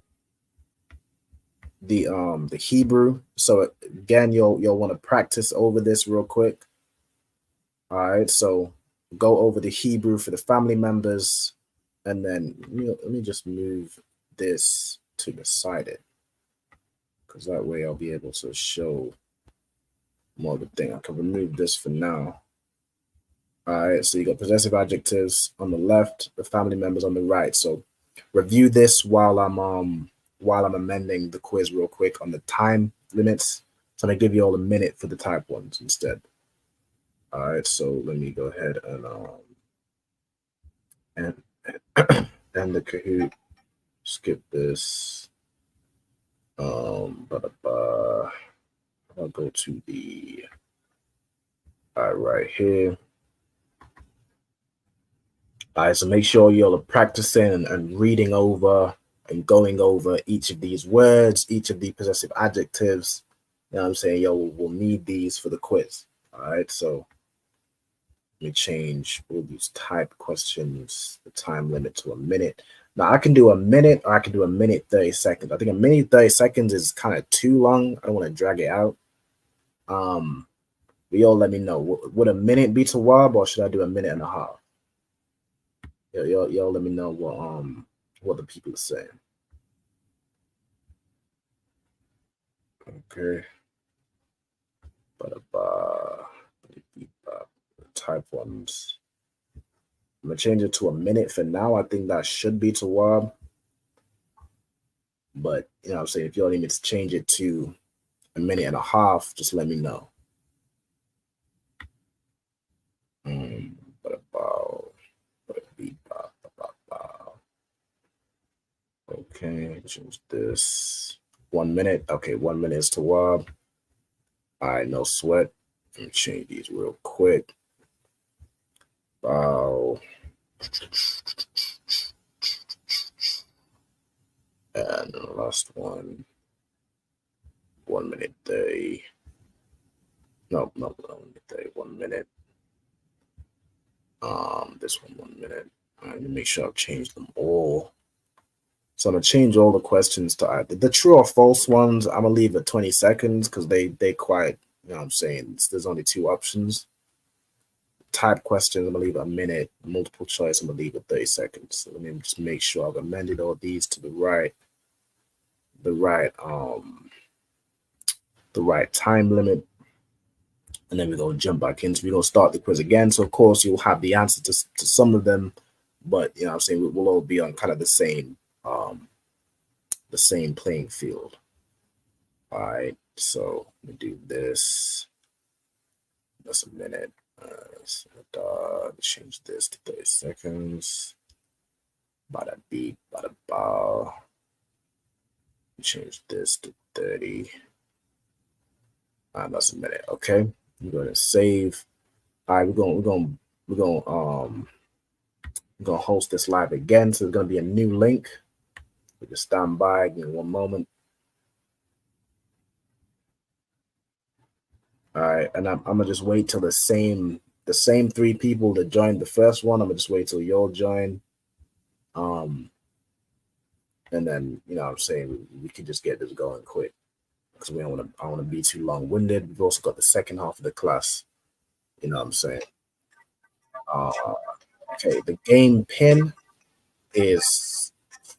Hebrew. So again, you'll want to practice over this real quick. All right, so go over the Hebrew for the family members, and then let me just move this to the side, because that way I'll be able to show more of the thing. I can remove this for now. All right, so you got possessive adjectives on the left, the family members on the right. So review this while I'm amending the quiz real quick on the time limits. So I'm gonna give you all a minute for the type ones instead. All right, so let me go ahead and end the Kahoot. Skip this. I'll go to the right here. All right, so make sure you're practicing and reading over and going over each of these words, each of the possessive adjectives. You know what I'm saying? We'll need these for the quiz. All right, so let me change all these type questions, the time limit to a minute. Now I can do a minute or I can do a minute 30 seconds. I think a minute 30 seconds is kind of too long. I don't want to drag it out. But y'all let me know. Would a minute be too wild, or should I do a minute and a half? Y'all let me know what the people are saying. Okay. Type ones. I'm gonna change it to a minute for now. I think that should be to Wab. But you know what I'm saying, if y'all need me to change it to a minute and a half, just let me know. Okay, change this. 1 minute. Okay, 1 minute is to Wab. All right, no sweat. Let me change these real quick. Wow. And the last one. 1 minute 30. No, 1 minute 30. 1 minute. This one 1 minute. All right, let me make sure I've changed them all. So I'm gonna change all the questions to either the true or false ones. I'm gonna leave at 20 seconds because they quite, you know what I'm saying, there's only 2 options. Type questions, I'm gonna leave a minute. Multiple choice, I'm gonna leave at 30 seconds. So let me just make sure I've amended all these to the right time limit. And then we're gonna jump back in. So we're gonna start the quiz again. So of course you'll have the answer to some of them, but you know what I'm saying, we'll all be on kind of the same playing field. All right, so let me do this. That's a minute. Change this to 30 seconds. Bada beep, bada bow. Change this to 30. That's a minute. Okay, I'm going to save. All right, we're gonna host this live again. So it's gonna be a new link. We can stand by. Give me 1 moment. All right, and I'm gonna just wait till the same 3 people that joined the first one. I'm gonna just wait till y'all join. And then you know what I'm saying, we can just get this going quick because I don't want to be too long-winded. We've also got the second half of the class. You know what I'm saying? Okay, the game pin is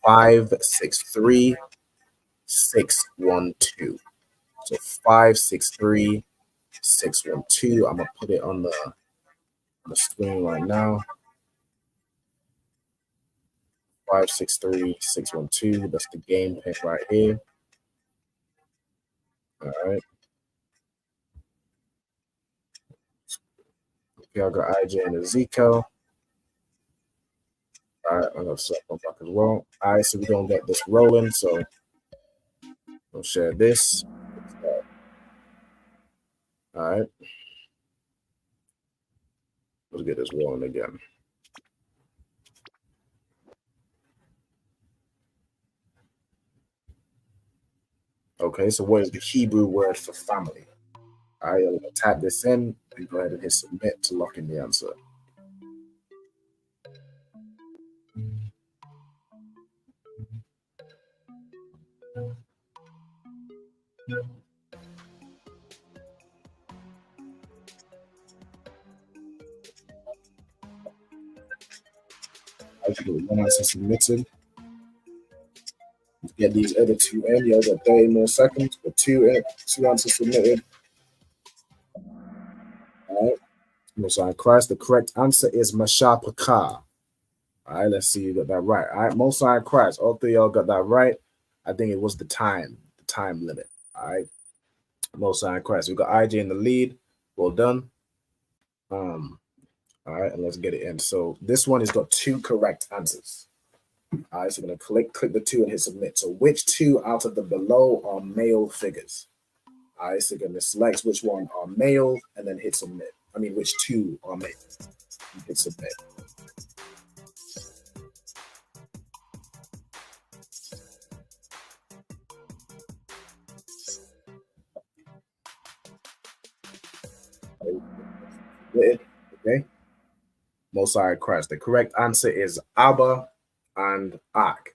563612. So 563612. I'm gonna put it on the screen right now. 563612. That's the game pin right here. All right. Okay, I got IJ and Ezekiel. All right, I'm gonna set them back as well. All right, so we're gonna get this rolling. So we'll share this. All right. Let's get this rolling again. Okay, so what is the Hebrew word for family? All right, I'm gonna type this in and go ahead and hit submit to lock in the answer. I've got one answer submitted. Get these other two in. You got 30 more seconds. Got two answers submitted. All right. Most High Christ. The correct answer is Mashapaka. All right, let's see you got that right. All right, Most High Christ. All three of y'all got that right. I think it was the time limit. All right, Most High Christ. We got IJ in the lead. Well done. All right, and let's get it in. So this one has got two correct answers. All right, so I'm gonna click the two and hit submit. So which two out of the below are male figures? All right, so you're gonna select which one are male and then hit submit. I mean, which two are male? Hit submit. Okay. Most High Christ. The correct answer is Abba and Ak.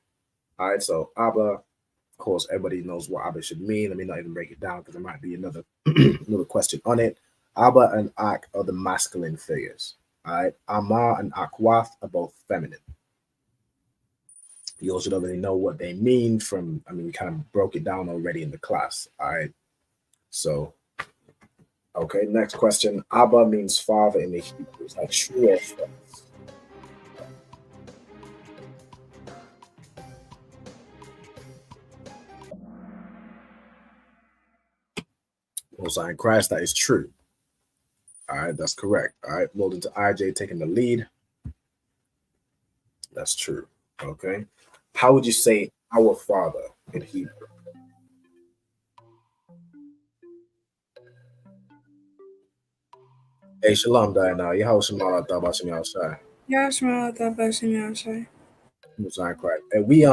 All right, so Abba, of course, everybody knows what Abba should mean. Let me not even break it down because there might be another another question on it. Abba and Ak are the masculine figures. All right, Amar and Akwath are both feminine. You also don't really know what they mean from, I mean, we kind of broke it down already in the class. All right, so, okay, next question. Abba means father in the Hebrew. Is that true or false? Most High Christ, that is true. All right, that's correct. All right, rolled into IJ taking the lead. That's true. Okay. How would you say our Father in Hebrew? Hey, shalom, Diana. Yahweh Shema Tabashim Yahshai. Yashma Tabashim Yashai. Most High Christ. And we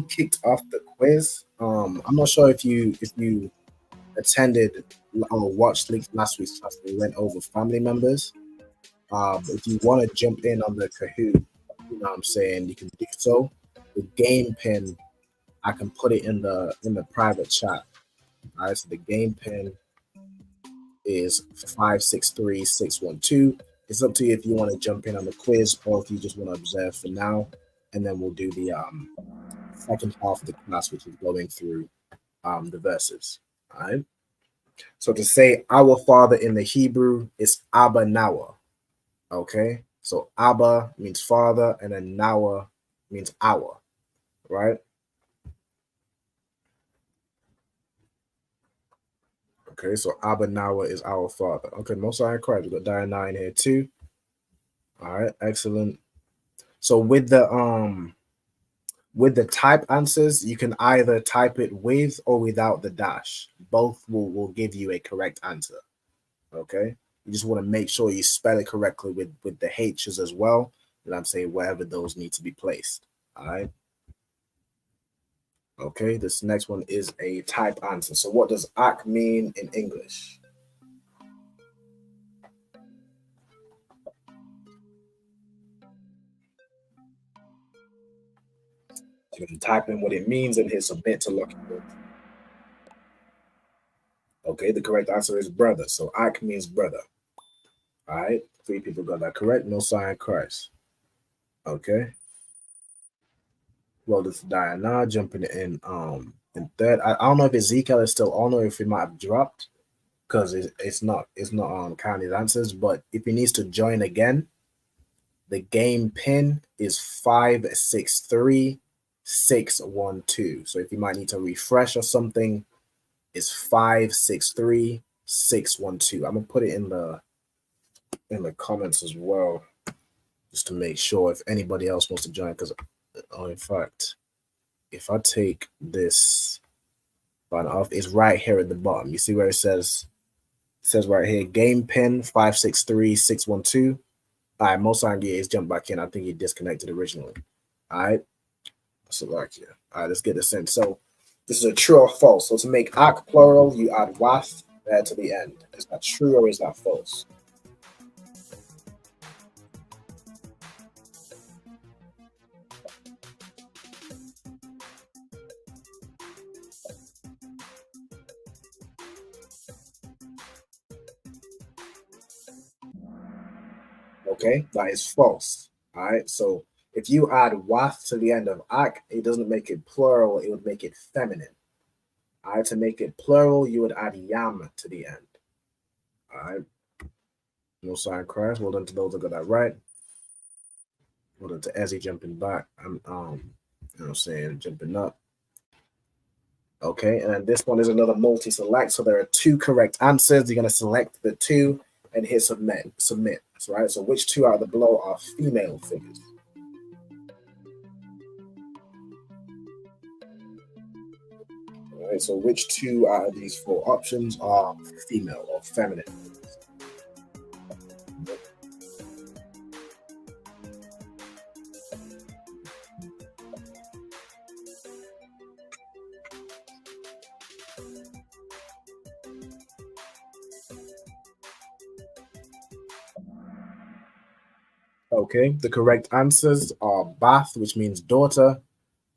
kicked off the quiz. I'm not sure if you attended or watched last week's class. We went over family members. If you want to jump in on the Kahoot, you know what I'm saying, you can do so. The game pin, I can put it in the private chat. All right, so the game pin is 563612. It's up to you if you want to jump in on the quiz or if you just want to observe for now, and then we'll do the second half of the class, which is going through the verses. All right. So to say our Father in the Hebrew is Abba Nawa. Okay. So Abba means father, and then Nawa means our. Right. Okay. So Abba Nawa is our Father. Okay. Most High Christ. We got Diana in here too. All right. Excellent. So with the type answers, you can either type it with or without the dash. Both will give you a correct answer. Okay. You just want to make sure you spell it correctly with the H's as well. And I'm saying wherever those need to be placed. All right. Okay. This next one is a type answer. So what does Ak mean in English? You can type in what it means and hit submit to lock it. Okay, the correct answer is brother. So Ak means brother. All right, 3 people got that correct. No sign Christ. Okay. Well, this Diana jumping in third. I don't know if Ezekiel is still on or if he might have dropped because it's not counting his answers. But if he needs to join again, the game pin is 563612. So if you might need to refresh or something, it's 563612. I'm gonna put it in the comments as well, just to make sure if anybody else wants to join. Because in fact, if I take this button off, it's right here at the bottom. You see where it says right here, game pin 563612. All right, Mosangi is jumped back in. I think he disconnected originally. All right, Slovakia. All right, let's get this in. So this is a true or false. So to make ak plural, you add wath there to the end. Is that true or is that false? Okay, that is false. All right, so if you add wath to the end of ak, it doesn't make it plural, it would make it feminine. All right, to make it plural, you would add yam to the end. All right, no sign crash. Well done to those that got that right. Well done to Ezzy jumping back. I'm you know what I'm saying, jumping up. Okay, and then this one is another multi-select. So there are two correct answers. You're gonna select the two and hit submit. Submit. That's right. So which two out of the below are female figures? All right. So which two out of these four options are female or feminine? Okay, the correct answers are Bath, which means daughter,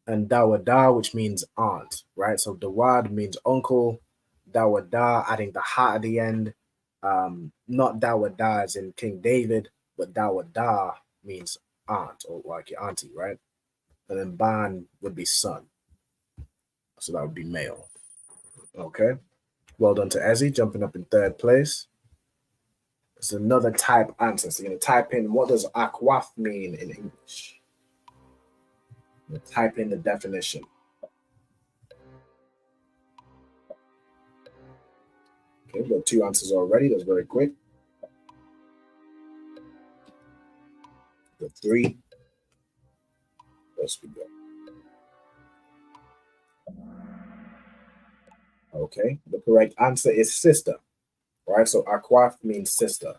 and Dawada, which means aunt, right? So Dawad means uncle, Dawada, adding the ha at the end. Not Dawada as in King David, but Dawada means aunt or like your auntie, right? And then Ban would be son. So that would be male. Okay. Well done to Ezzy, jumping up in third place. It's another type answer. So you're going to type in what does akwaf mean in English? Type in the definition. Okay, we've got two answers already. That's very quick. Got three. Let's go. Okay, the correct answer is sister. All right, so akwaf means sister.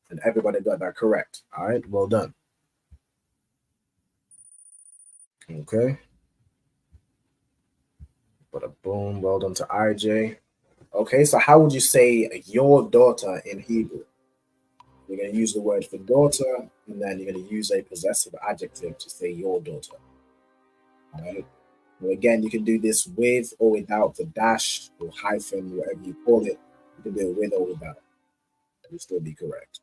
And everybody got that correct. All right, well done. Okay. But a boom, well done to IJ. Okay, so how would you say your daughter in Hebrew? You're going to use the word for daughter, and then you're going to use a possessive adjective to say your daughter. All right. Well, again, you can do this with or without the dash or hyphen, whatever you call it. You can do it with or without. You'll still be correct.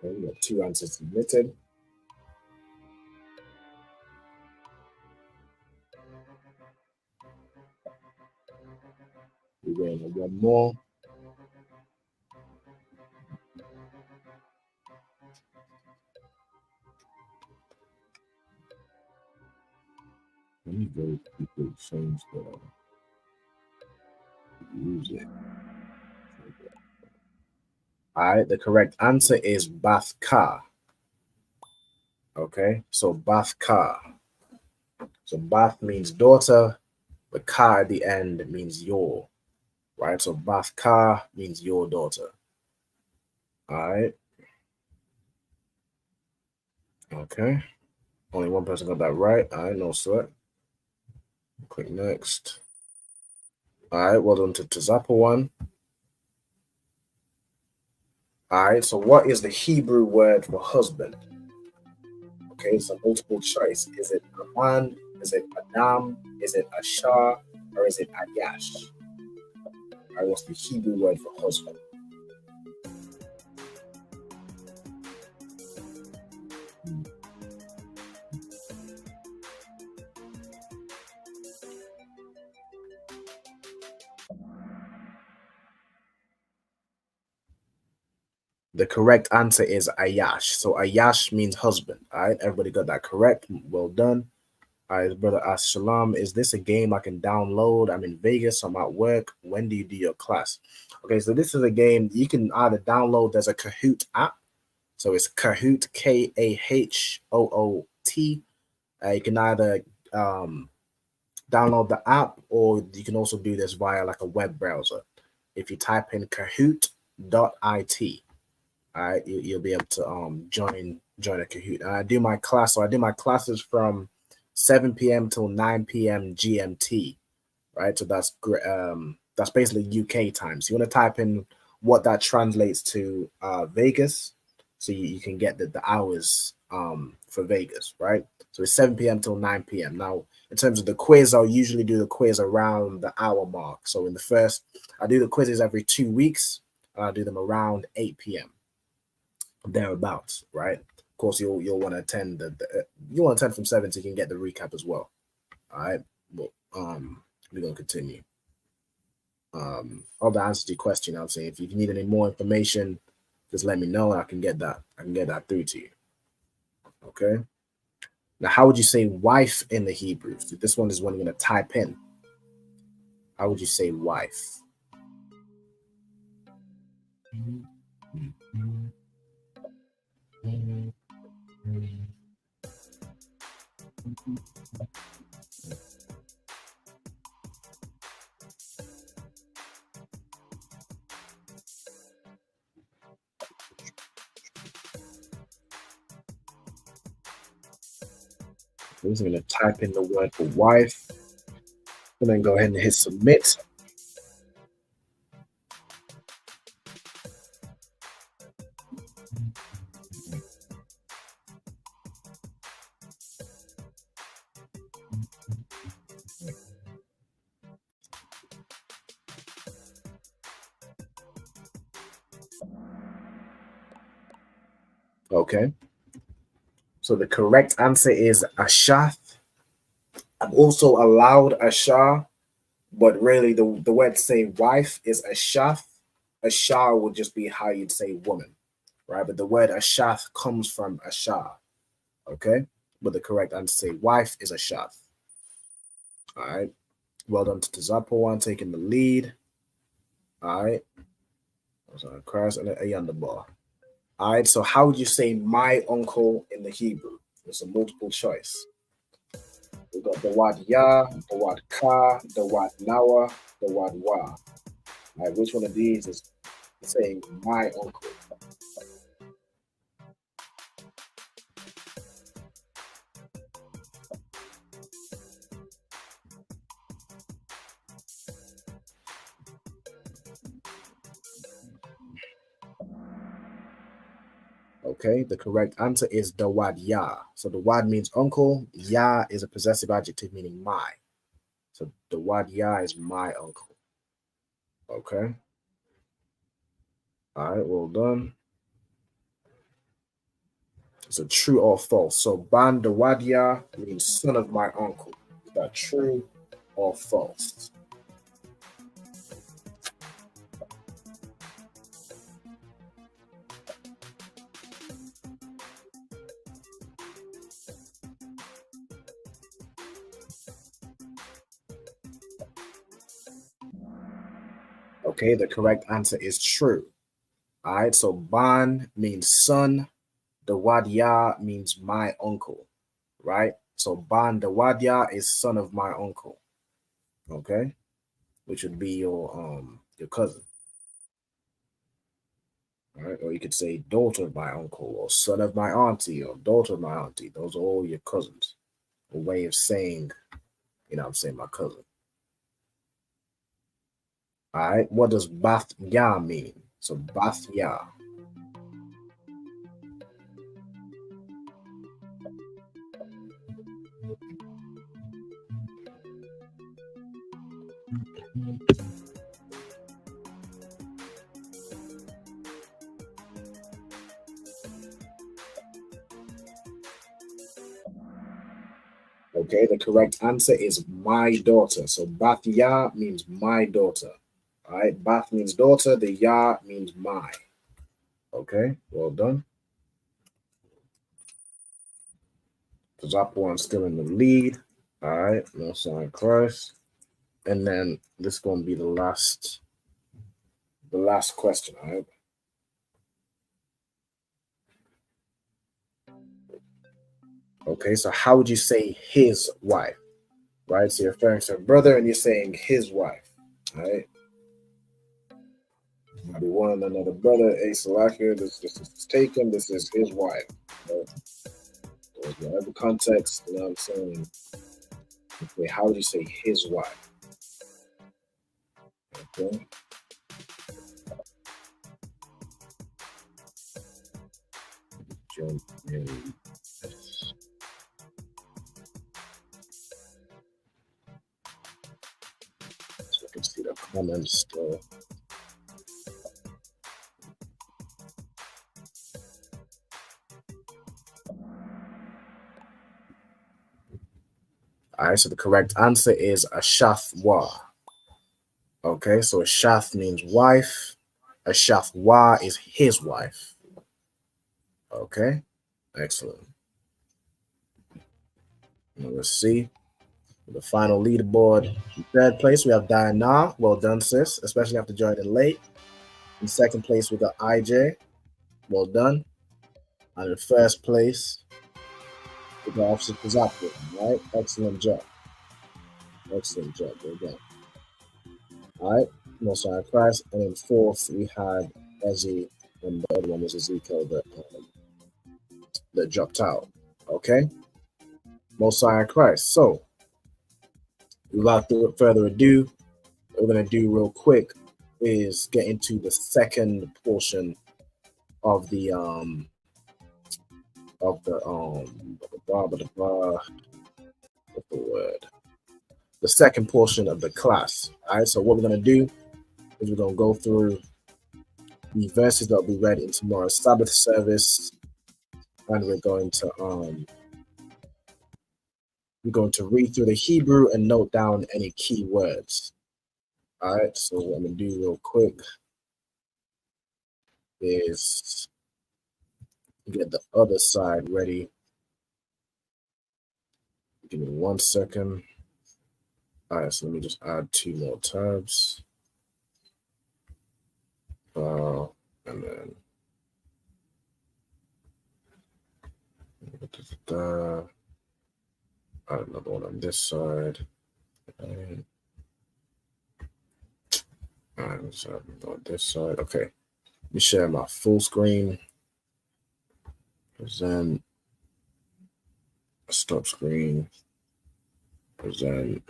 Okay, we got two answers submitted. We're going to one more. Let me go quickly change the music. All right, the correct answer is Bathka. Okay, so Bathka. So Bath means daughter, but Ka at the end means your. Right, so Bathka means your daughter. All right. Okay. Only one person got that right. All right, no sweat. Click next. All right, well done to Zappa one. All right, so what is the Hebrew word for husband? Okay, so multiple choice. Is it Aman? Is it Adam? Is it Ashar? Or is it Ayash? All right, what's the Hebrew word for husband? The correct answer is Ayash. So Ayash means husband. All right, everybody got that correct. Well done. All right, brother asked, Shalom, is this a game I can download? I'm in Vegas, I'm at work. When do you do your class? Okay, so this is a game you can either download. There's a Kahoot app. So it's Kahoot, Kahoot. You can either download the app, or you can also do this via like a web browser. If you type in kahoot.it, all right, you'll be able to join a Kahoot. And I do my class. So I do my classes from 7 p.m. till 9 p.m. GMT, right? So that's basically UK time. So you want to type in what that translates to Vegas, so you can get the hours for Vegas, right? So it's 7 p.m. till 9 p.m. Now, in terms of the quiz, I'll usually do the quiz around the hour mark. So I do the quizzes every 2 weeks, and I do them around 8 p.m. thereabouts, right? Of course, you'll want to attend you want to attend from 7 so you can get the recap as well. All right, well, we're gonna continue. All the answers to your question, I'm saying, if you need any more information, just let me know, and I can get that through to you. Okay. Now, how would you say wife in the Hebrew? So this one is one you're gonna type in. How would you say wife? I'm just going to type in the word for wife, and then go ahead and hit submit. Okay. So the correct answer is Ashath. I'm also allowed Ashar, but really the word to say wife is Ashath. Ashar would just be how you'd say woman, right? But the word Ashath comes from Ashar, okay? But the correct answer to say wife is Ashath. All right. Well done to Tazapowan taking the lead. All right. Cross and a on the bar. All right. So how would you say my uncle in the Hebrew? It's a multiple choice. We got the word ya, the word ka, the word nawa, the word wa. All right, which one of these is saying my uncle? Okay, the correct answer is the word ya. So the word means uncle. Ya is a possessive adjective meaning my. So the word ya is my uncle. Okay. All right, well done. So true or false? So ban the word ya means son of my uncle. Is that true or false? Okay, the correct answer is true. All right, so ban means son. The word ya means my uncle, right? So ban the word ya is son of my uncle. Okay, which would be your cousin. All right, or you could say daughter of my uncle, or son of my auntie, or daughter of my auntie. Those are all your cousins. A way of saying, I'm saying my cousin. All right, what does Bath Ya mean? So Bath Ya. Okay, the correct answer is my daughter. So Bath Ya means my daughter. All right, Bath means daughter, the Ya means my. Okay, well done. Zapuan still in the lead. All right, no sign of Christ. And then this is gonna be the last question, all right? Okay, so how would you say his wife? Right? So you're referring to a brother and you're saying his wife. All right. Be one another brother, a Salaka, this is taken, this is his wife. Right? So whatever context, you know what I'm saying? Okay, how would you say his wife? Okay. Jump in. So I can see the comments still. All right, so the correct answer is a shafwa. Okay, so a shaf means wife. A shafwa is his wife. Okay, excellent. Now let's see. The final leaderboard. In third place, we have Diana. Well done, sis, especially after joining late. In second place, we got IJ. Well done. And in first place, we got Officer Kazaki. Right? Excellent job. Excellent job. Well done. All right. Most High Christ. And in fourth, we had Ezzy. And the other one was Ezekiel that dropped out. Okay. Most High Christ. So, without further ado, what we're going to do real quick is get into the second portion of the what's the word? The second portion of the class. All right, so what we're going to do is we're going to go through the verses that will be read in tomorrow's Sabbath service, and we're going to read through the Hebrew and note down any key words. All right, so what I'm going to do real quick is get the other side ready. Give me 1 second. All right, so let me just add 2 more tabs. And then add another one on this side. And let's add on this side. Okay, let me share my full screen. Present. Stop screen. Present.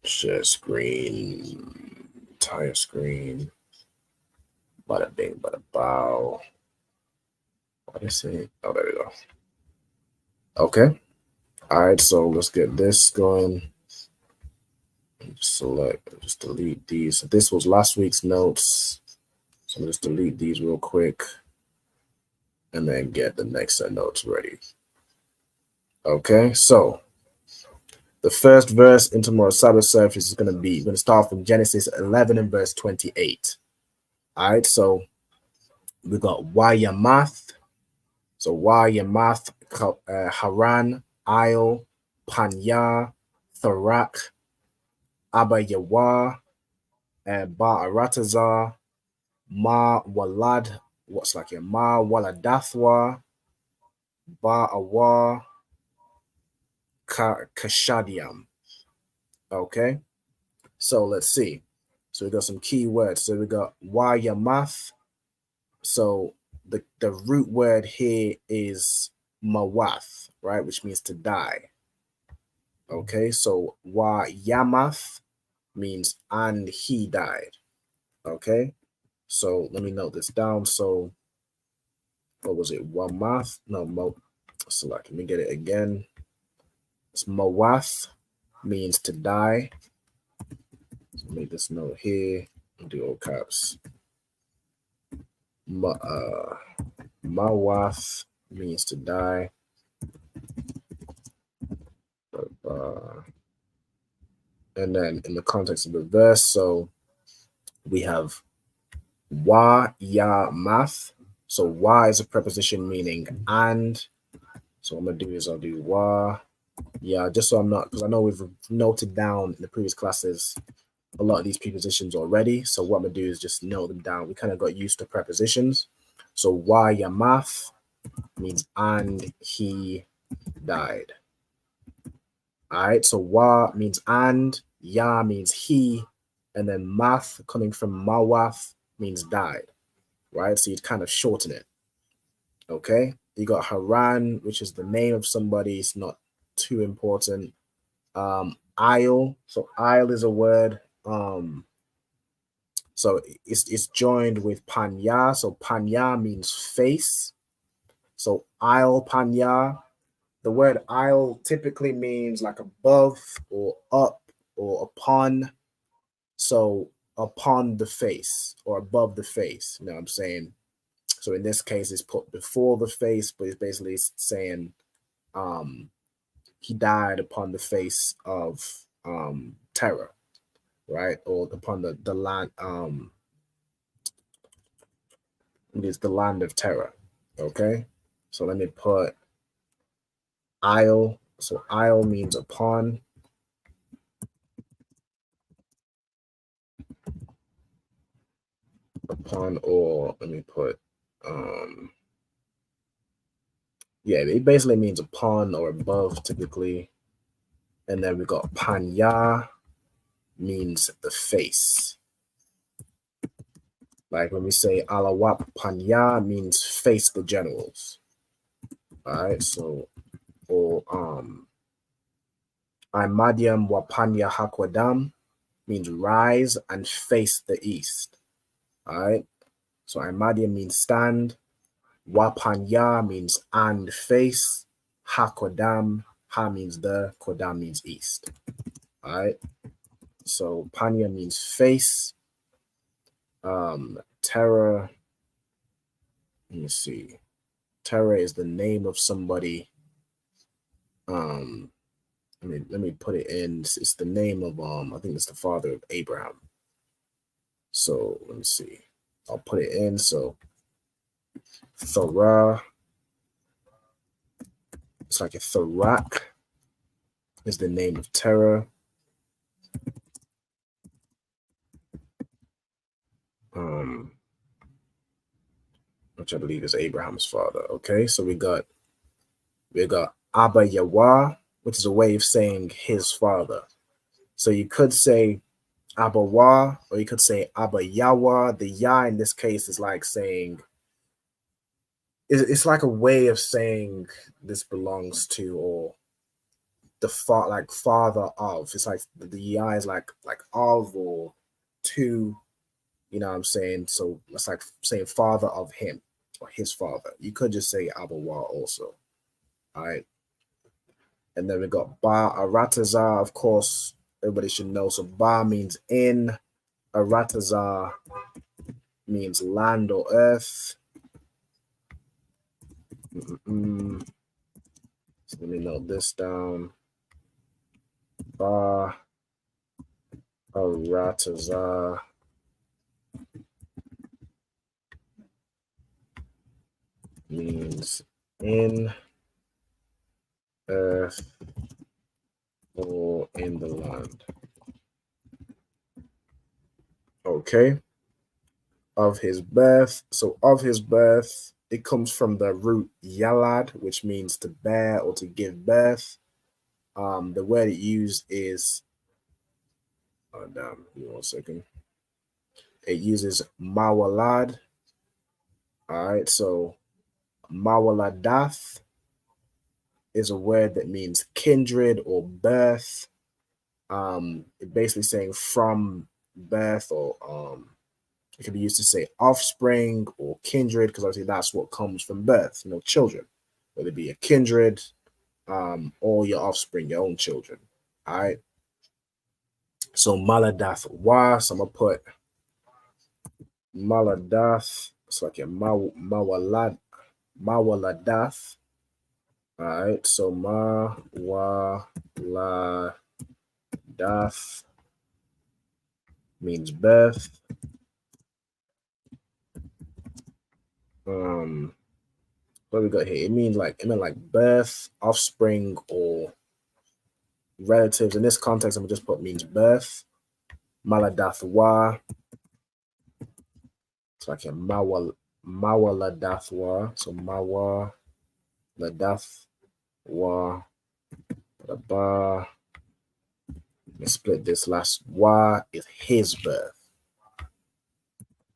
Share screen. Entire screen. Bada bing, bada bow. What did I say? Oh, there we go. Okay. All right, so let's get this going. Just delete these. So this was last week's notes. So I'm just delete these real quick and then get the next set of notes ready. Okay, so the first verse in tomorrow's Sabbath service is going to start from Genesis 11 and verse 28. All right, so we got Wayamath. So Wayamath, Haran, Io, Panya, Tharak, Abayawa, Ba'aratazar, Ma Walad, Ma Waladathwa, Ba'awa, Kashadiam. Okay, so let's see. So we got some key words. So we got Wayamath. So the root word here is Mawath, right, which means to die. Okay, so Wayamath means and he died. Okay, so let me note this down. So what was it? Wamath? No, so let me get it again. It's Mawath means to die. So make this note here and do all caps. Mawath means to die. And then in the context of the verse, so we have wa ya math. So wa is a preposition meaning and. So what I'm gonna do is I'll do wa Yeah, just so I'm not, because I know we've noted down in the previous classes a lot of these prepositions already. So what I'm gonna do is just note them down. We kind of got used to prepositions. So wa yamath means and he died. All right, so wa means and, ya means he, and then math coming from mawath means died, right? So you'd kind of shorten it. Okay, you got Haran, which is the name of somebody. It's not too important. Isle, so isle is a word. So it's joined with panya. So panya means face. So isle panya. The word isle typically means like above or up or upon. So upon the face or above the face. You know what I'm saying? So in this case, it's put before the face, but it's basically saying he died upon the face of terror, right? Or upon the land, it is the land of terror. Okay, so let me put isle. So isle means upon. Upon, or let me put yeah, it basically means upon or above typically. And then we got panya means the face. Like when we say alawap panya means face the generals. All right, so or Imadiam wapanya hakwadam means rise and face the east. All right, so Imadiam means stand, wapanya means and face, hakwadam, ha means the, kodam means east. All right, so panya means face. Terror, let me see. Terror is the name of somebody. Let me put it in. It's the name of I think it's the father of Abraham. So let me see. I'll put it in. So Thorah, it's like a Thorak is the name of terror. Which I believe is Abraham's father. Okay, so we got Abba Yahweh, which is a way of saying his father. So you could say Abba Wa, or you could say Abba Yahweh. The Yah in this case is like saying, it's like a way of saying this belongs to, or the father of. It's like the Yah is like of or to, you know what I'm saying? So it's like saying father of him or his father. You could just say Abba Wa also. All right. And then we got Ba Aratazar, of course, everybody should know. So Ba means in, Aratazar means land or earth. So let me note this down. Ba Aratazar means in earth or in the land. Okay. Of his birth. So of his birth, it comes from the root yalad, which means to bear or to give birth. The word it used is give me 1 second. It uses mawalad. All right, so mawaladath is a word that means kindred or birth. It basically saying from birth, or it can be used to say offspring or kindred, because obviously that's what comes from birth, children, whether it be a kindred, or your offspring, your own children. All right. So maladath wa, so I'm gonna put maladath, so like a mawaladath. All right, so mawaladath means birth. What we got here? It meant like birth, offspring, or relatives. In this context, I'm just put means birth. Maladathwa. It's like a Mawaladathwa. So Mawa Ladathwa. Let me split this last wa is his birth.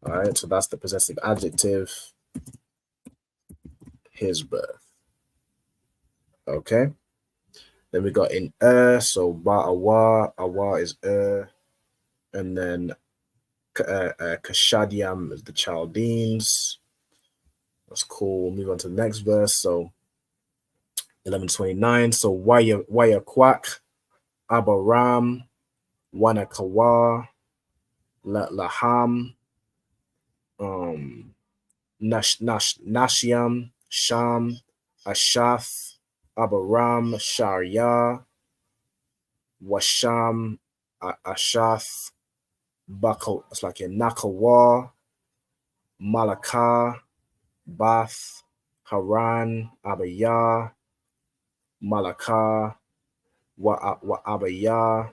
All right, so that's the possessive adjective, his birth. Okay, then we got in so awa is and then kashadiam is the Chaldeans. That's cool. We'll move on to the next verse. So 11:29. So waya quack, abaram, wanakawa, laham, Nashiam, Sham, Ashaf, Abaram, Sharia, Washam, Ashaf, Bakal, it's like a Nakawa, Malaka, Bath, Haran, Abaya, Malaka, Wa Abaya,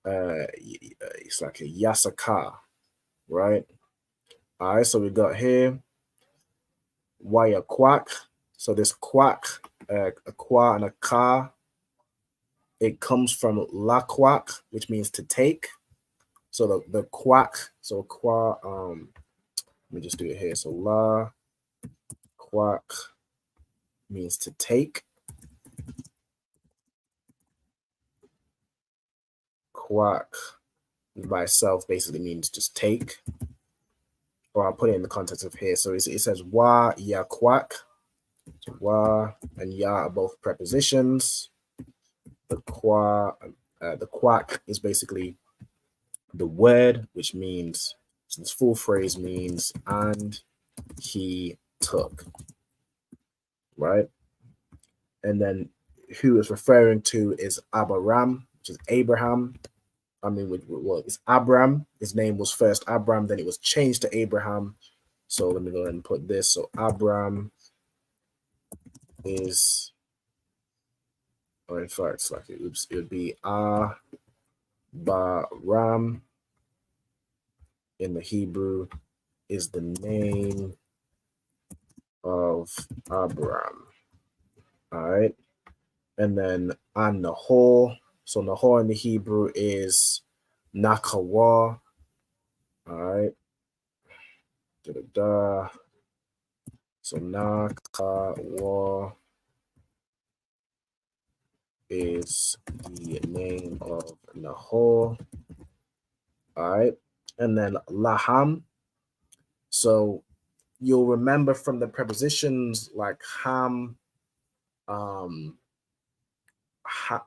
it's like a Yasaka, right? All right, so we got here waya quack. So this quack, a qua and a ka, it comes from la quack, which means to take. So the quack, so qua, let me just do it here. So la quack means to take. Quack by itself basically means just take. Or I'll put it in the context of here. So it says wa ya quack. So wa and ya are both prepositions. The quack is basically the word, which means, so this full phrase means, and he took, right? And then who is referring to is Abaram, which is Abraham. I mean, well, it's Abram. His name was first Abram, then it was changed to Abraham. So let me go ahead and put this. So Abram is, or in fact, it's like it would be Abaram in the Hebrew is the name of Abram. All right. And then on Nahor. So Nahor in the Hebrew is Nakawa. All right. So Nakawa is the name of Nahor. All right. And then Laham. So you'll remember from the prepositions like ham,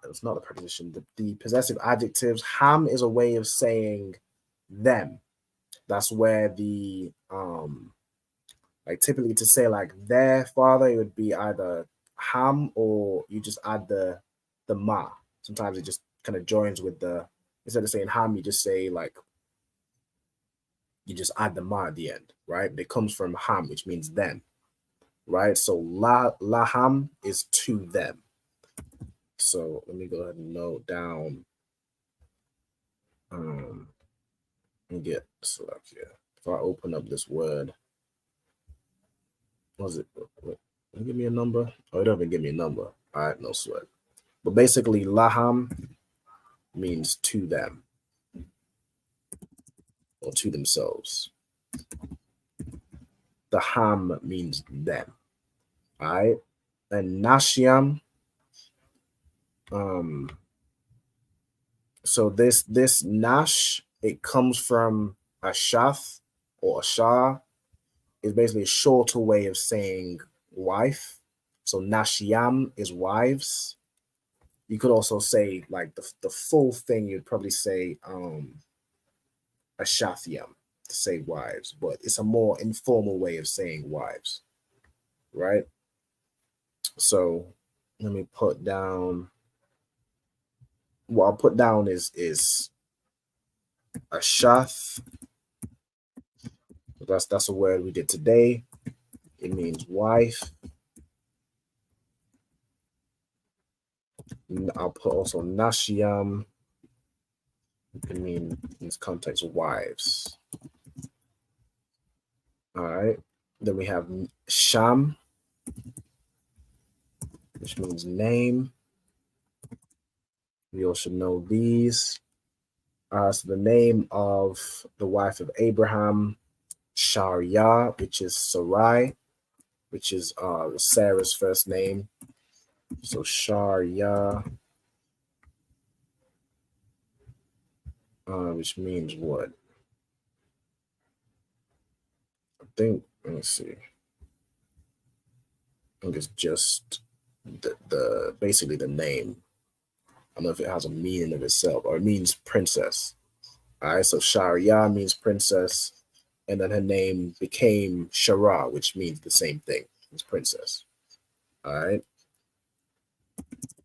it's not a preposition, the possessive adjectives. Ham is a way of saying them. That's where the like typically to say like their father, it would be either ham or you just add the ma. Sometimes it just kind of joins with the, instead of saying ham, you just say like, you just add the ma at the end, right? It comes from ham, which means them, right? So laham is to them. So let me go ahead and note down and get select here. If I open up this word, what was it? Wait, give me a number. Oh, it doesn't give me a number. All right, no sweat. But basically, laham means to them or to themselves. The ham means them. All right, and nashiam. So this nash, it comes from ashaf or ashar. It's basically a shorter way of saying wife. So nashiam is wives. You could also say like the full thing, you'd probably say ashathiam to say wives, but it's a more informal way of saying wives, right? So let me put down, what I'll put down is ashath. That's a word we did today. It means wife. I'll put also Nashiam. It can mean in this context wives. All right. Then we have Sham, which means name. We all should know these. So the name of the wife of Abraham, Sharyah, which is Sarai, which is Sarah's first name. So Sharyah, which means what? I think, let me see. I think it's just the basically the name. I don't know if it has a meaning of itself, or it means princess. All right, so Sharyah means princess, and then her name became Shara, which means the same thing. It's princess. All right.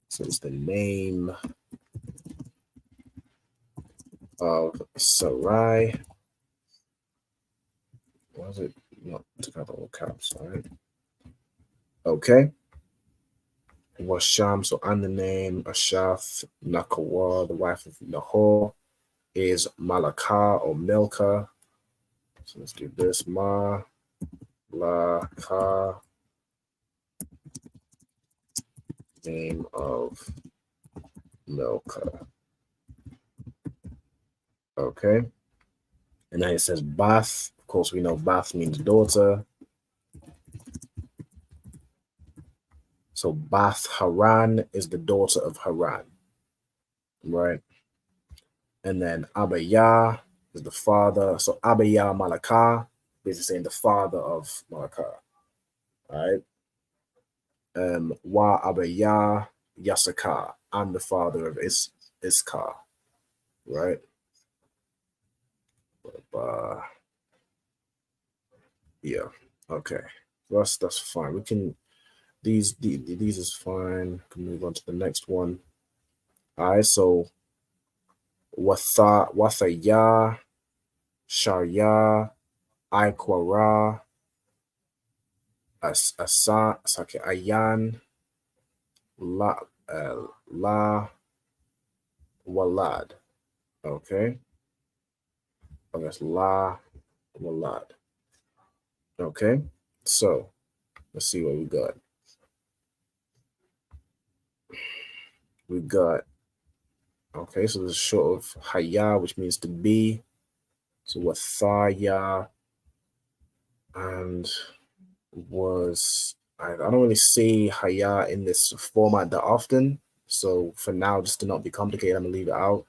So it's the name of Sarai. Was it? No, took out the little caps. All right. Okay. Washam. So on the name Ashaf Nakawa, the wife of Nahor, is Malaka or Milka. So let's do this. Ma La Ka, name of Milka. Okay. And then it says Bath. Of course, we know Bath means daughter. So Bath Haran is the daughter of Haran. Right. And then Abaya is the father. So Abaya Malaka, basically saying the father of Malaka. All right. Wa Abaya Yasaka, I'm the father of Iskar. Right. Yeah. Okay. That's fine. We can these is fine. We can move on to the next one. All right. So Wathaya, Sharya, Iquara, Ayan, La Walad. Okay. Oh, that's La Walad. Okay. So let's see what we got. We got, okay, so this is short of Haya, which means to be. So Wathaya, and was, I don't really see Haya in this format that often. So for now, just to not be complicated, I'm gonna leave it out.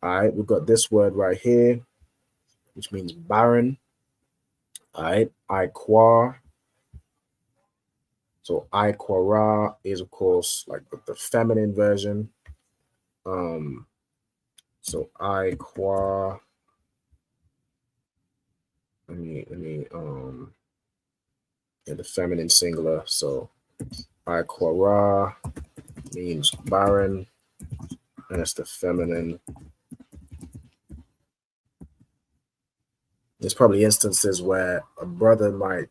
All right, we've got this word right here, which means barren. All right, Iquar. So Iquara is, of course, like the feminine version. So Iquar. Let me yeah, the feminine singular. So Iquara means barren, and it's the feminine. There's probably instances where a brother might,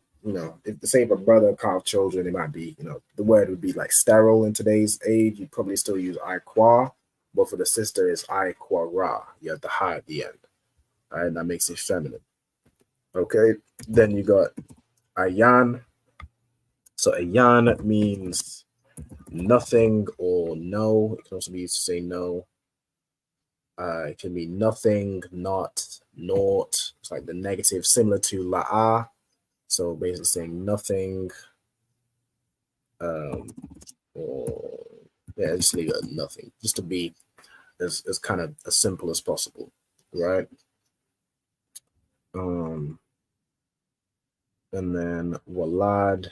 if the same a brother can't have children, it might be, the word would be like sterile in today's age. You probably still use Iqua, but for the sister, it's Iquara. You have the ha at the end. All right, that makes it feminine. Okay, then you got Ayan. So Ayan means nothing or no. It can also be used to say no. It can be nothing, not, naught. It's like the negative, similar to la'a. So basically saying nothing. Or yeah, just leave it at nothing, just to be as kind of as simple as possible, right? And then walad.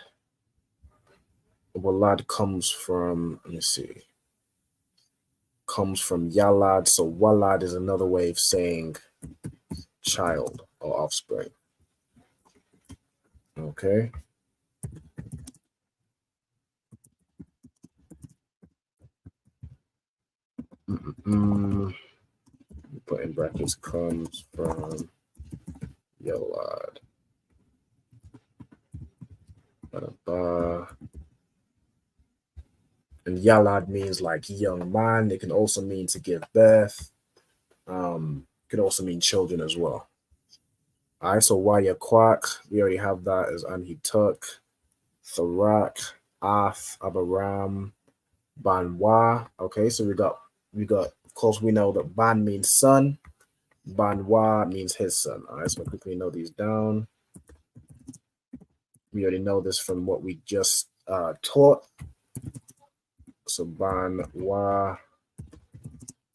Walad comes from, let me see, comes from yalad. So walad is another way of saying child or offspring. Okay. Put in brackets, comes from yalad. And And Yalad means like young man. It can also mean to give birth. Could also mean children as well. All right, so Waya Kwak, we already have that as Anhituk, Tharak, Ath, Abaram, Banwa. Okay, so we got, of course, we know that Ban means son, Banwa means his son. All right, so quickly note these down. We already know this from what we just taught. So Banwa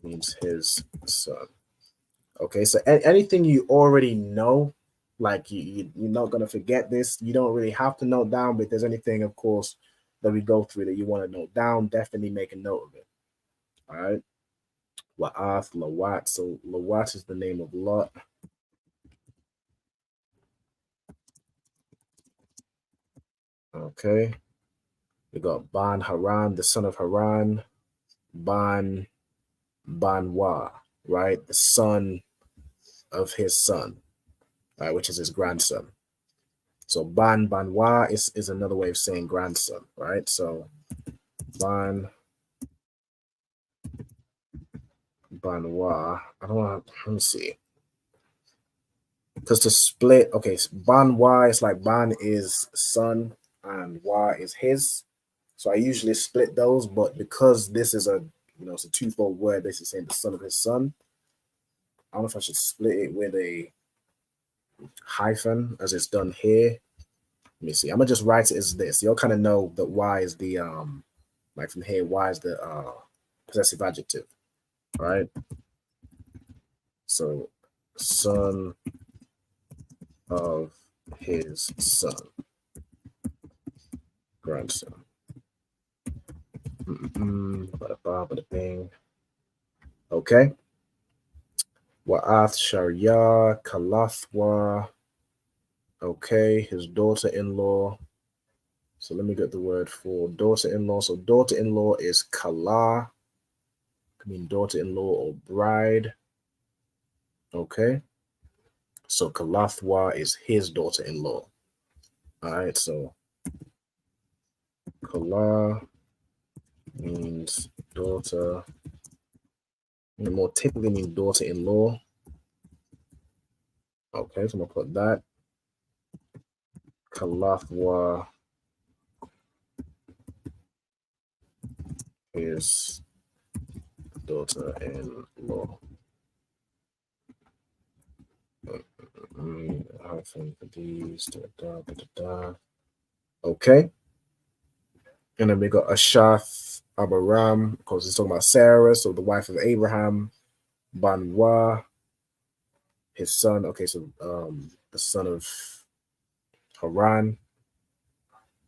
means his son. Okay, so anything you already know, like you're not going to forget this. You don't really have to note down, but if there's anything, of course, that we go through that you want to note down, definitely make a note of it. All right. La'ath, Lawat. So Lawat is the name of Lot. Okay. We got Ban Haran, the son of Haran. Banwa, right? The son of his son, right? Which is his grandson. So Banwa is another way of saying grandson, right? So Banwa. I don't want to, let me see. Because to split, okay, so Banwa is like Ban is son and Wa is his. So I usually split those, but because this is a, it's a twofold word, basically saying the son of his son, I don't know if I should split it with a hyphen as it's done here. Let me see. I'm gonna just write it as this. You'll kind of know that Y is the like from here, Y is the possessive adjective, right? So son of his son, grandson. Bada-bing. Okay. Wa'ath Sharia Kalathwa. Okay, his daughter-in-law. So let me get the word for daughter-in-law. So daughter-in-law is Kala. Could mean daughter-in-law or bride. Okay. So Kalathwa is his daughter-in-law. All right, so Kala means daughter. It more typically means daughter-in-law. Okay, so I'm gonna put that. Kalathwa is daughter-in-law. Okay. And then we got Ashath Abaram, because it's talking about Sarah, so the wife of Abraham. Banwa, his son. Okay, so the son of Haran.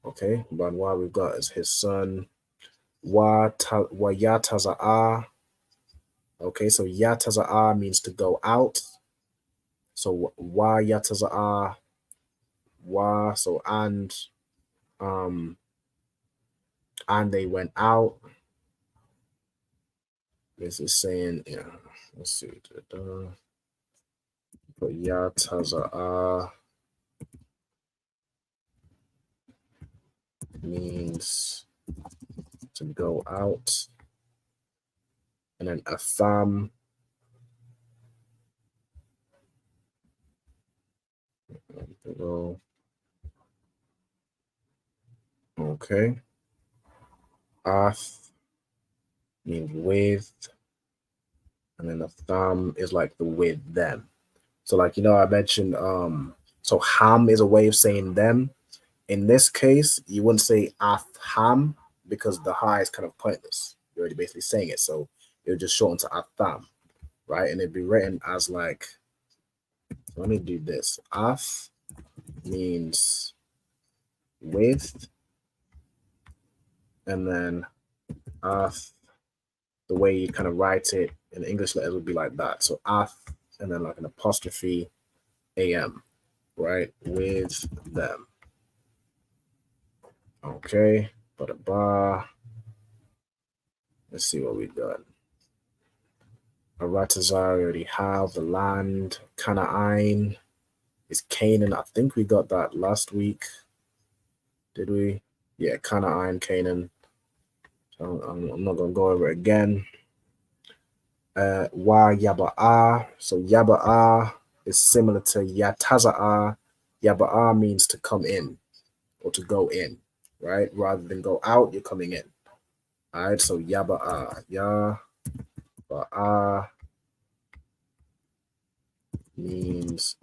Okay, Banwa we've got as his son. Yataza'ah. Okay, so Yataza'ah means to go out. So Yataza'ah. So and they went out. This is saying, yeah, let's see. But Yataza'ah means to go out. And then Atham. Okay. Ath means with. And then Atham is like the with them. So like, I mentioned, so Ham is a way of saying them. In this case, you wouldn't say Atham because the ha is kind of pointless. You're already basically saying it. So it would just shorten to Atham, right? And it'd be written as like, let me do this. Ath means with, and then Ath, the way you kind of write it in English letters would be like that. So Ath, and then like an apostrophe am, right? With them. Okay, let's see what we got. Aratazar we already have the land. Canaan is Canaan. I think we got that last week. Did we? Yeah, Canaan, Canaan. I'm not gonna go over it again. Wa yaba'a. So yaba'a is similar to yataza'a. Yaba'a means to come in or to go in, right? Rather than go out, you're coming in. All right, so yaba'a. Yaba'a means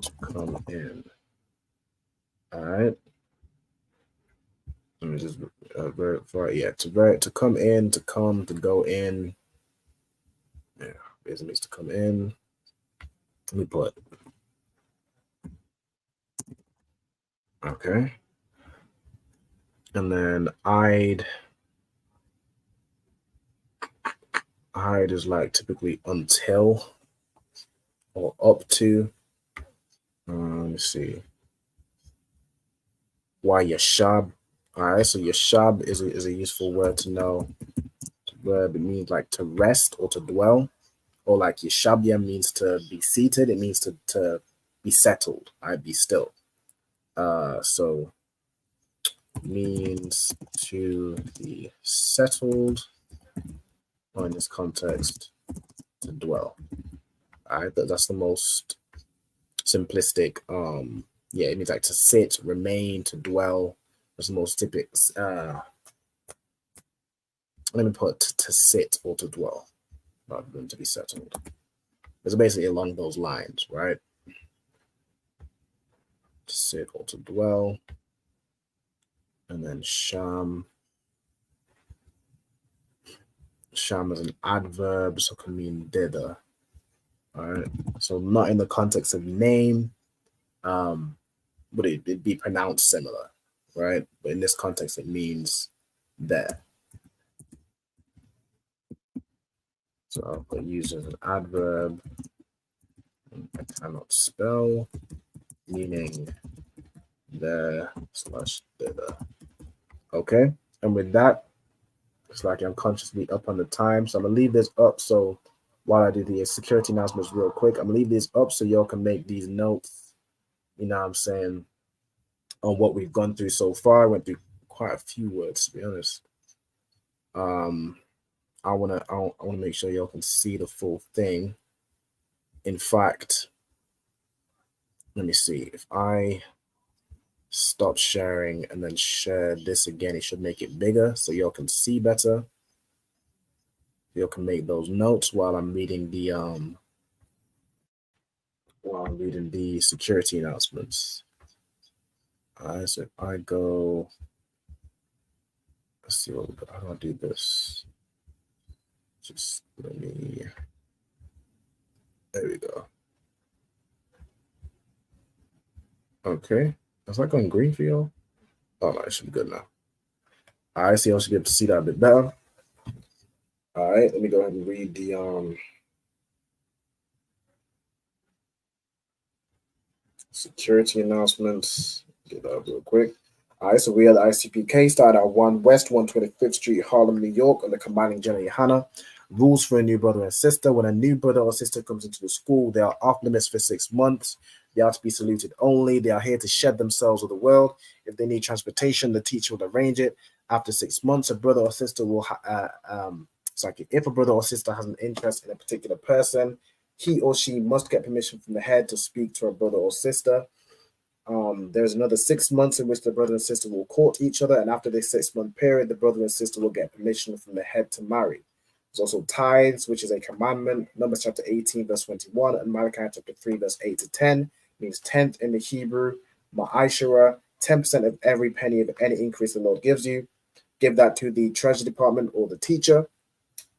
to come in. All right. Let me just verify. Yeah, to come in, to come, to go in. Yeah, basically means to come in. Let me put. Okay. And then I'd is like typically until or up to. Let me see. Why yashab? All right, so yashab is a useful word to know. Verb, it means like to rest or to dwell, or like yashabya means to be seated. It means to be settled. I'd be still. So means to be settled, or in this context, to dwell. All right, that's the most simplistic. Yeah, it means like to sit, remain, to dwell. That's the most typical. Let me put to sit or to dwell, rather than to be settled. It's basically along those lines, right? To sit or to dwell. And then sham. Sham is an adverb, so it can mean thither. All right. So not in the context of name, but it'd be pronounced similar, right? But in this context, it means there. So I'll put use as an adverb. I cannot spell, meaning there / thither. Okay. And with that, it's like I'm consciously up on the time. So I'm going to leave this up. So while I do the security announcements real quick, I'm going to leave this up so y'all can make these notes, you know what I'm saying, on what we've gone through so far. I went through quite a few words, to be honest. I wanna make sure y'all can see the full thing. In fact, let me see. If I stop sharing and then share this again, it should make it bigger so y'all can see better. Y'all can make those notes while I'm reading the security announcements. All right, so if I go, let's see how do I do this? Just let me, there we go. Okay, is that going green for y'all? Oh, no, it should be good now. All right, so y'all should be able to see that a bit better. All right, let me go ahead and read the security announcements. Get that up real quick. All right, so we are the ISUPK, started at 1 West 125th Street, Harlem, New York, under commanding General Yohana. Rules for a new brother and sister. When a new brother or sister comes into the school, they are off limits for 6 months. They are to be saluted only. They are here to shed themselves with the world. If they need transportation, the teacher will arrange it. After 6 months, a brother or sister will if a brother or sister has an interest in a particular person, he or she must get permission from the head to speak to a brother or sister. There's another 6 months in which the brother and sister will court each other, and after this 6-month period, the brother and sister will get permission from the head to marry. There's also tithes, which is a commandment. Numbers chapter 18, verse 21, and Malachi chapter 3, verse 8 to 10 means tenth in the Hebrew. Ma'ashara, 10% of every penny of any increase the Lord gives you. Give that to the treasury department or the teacher.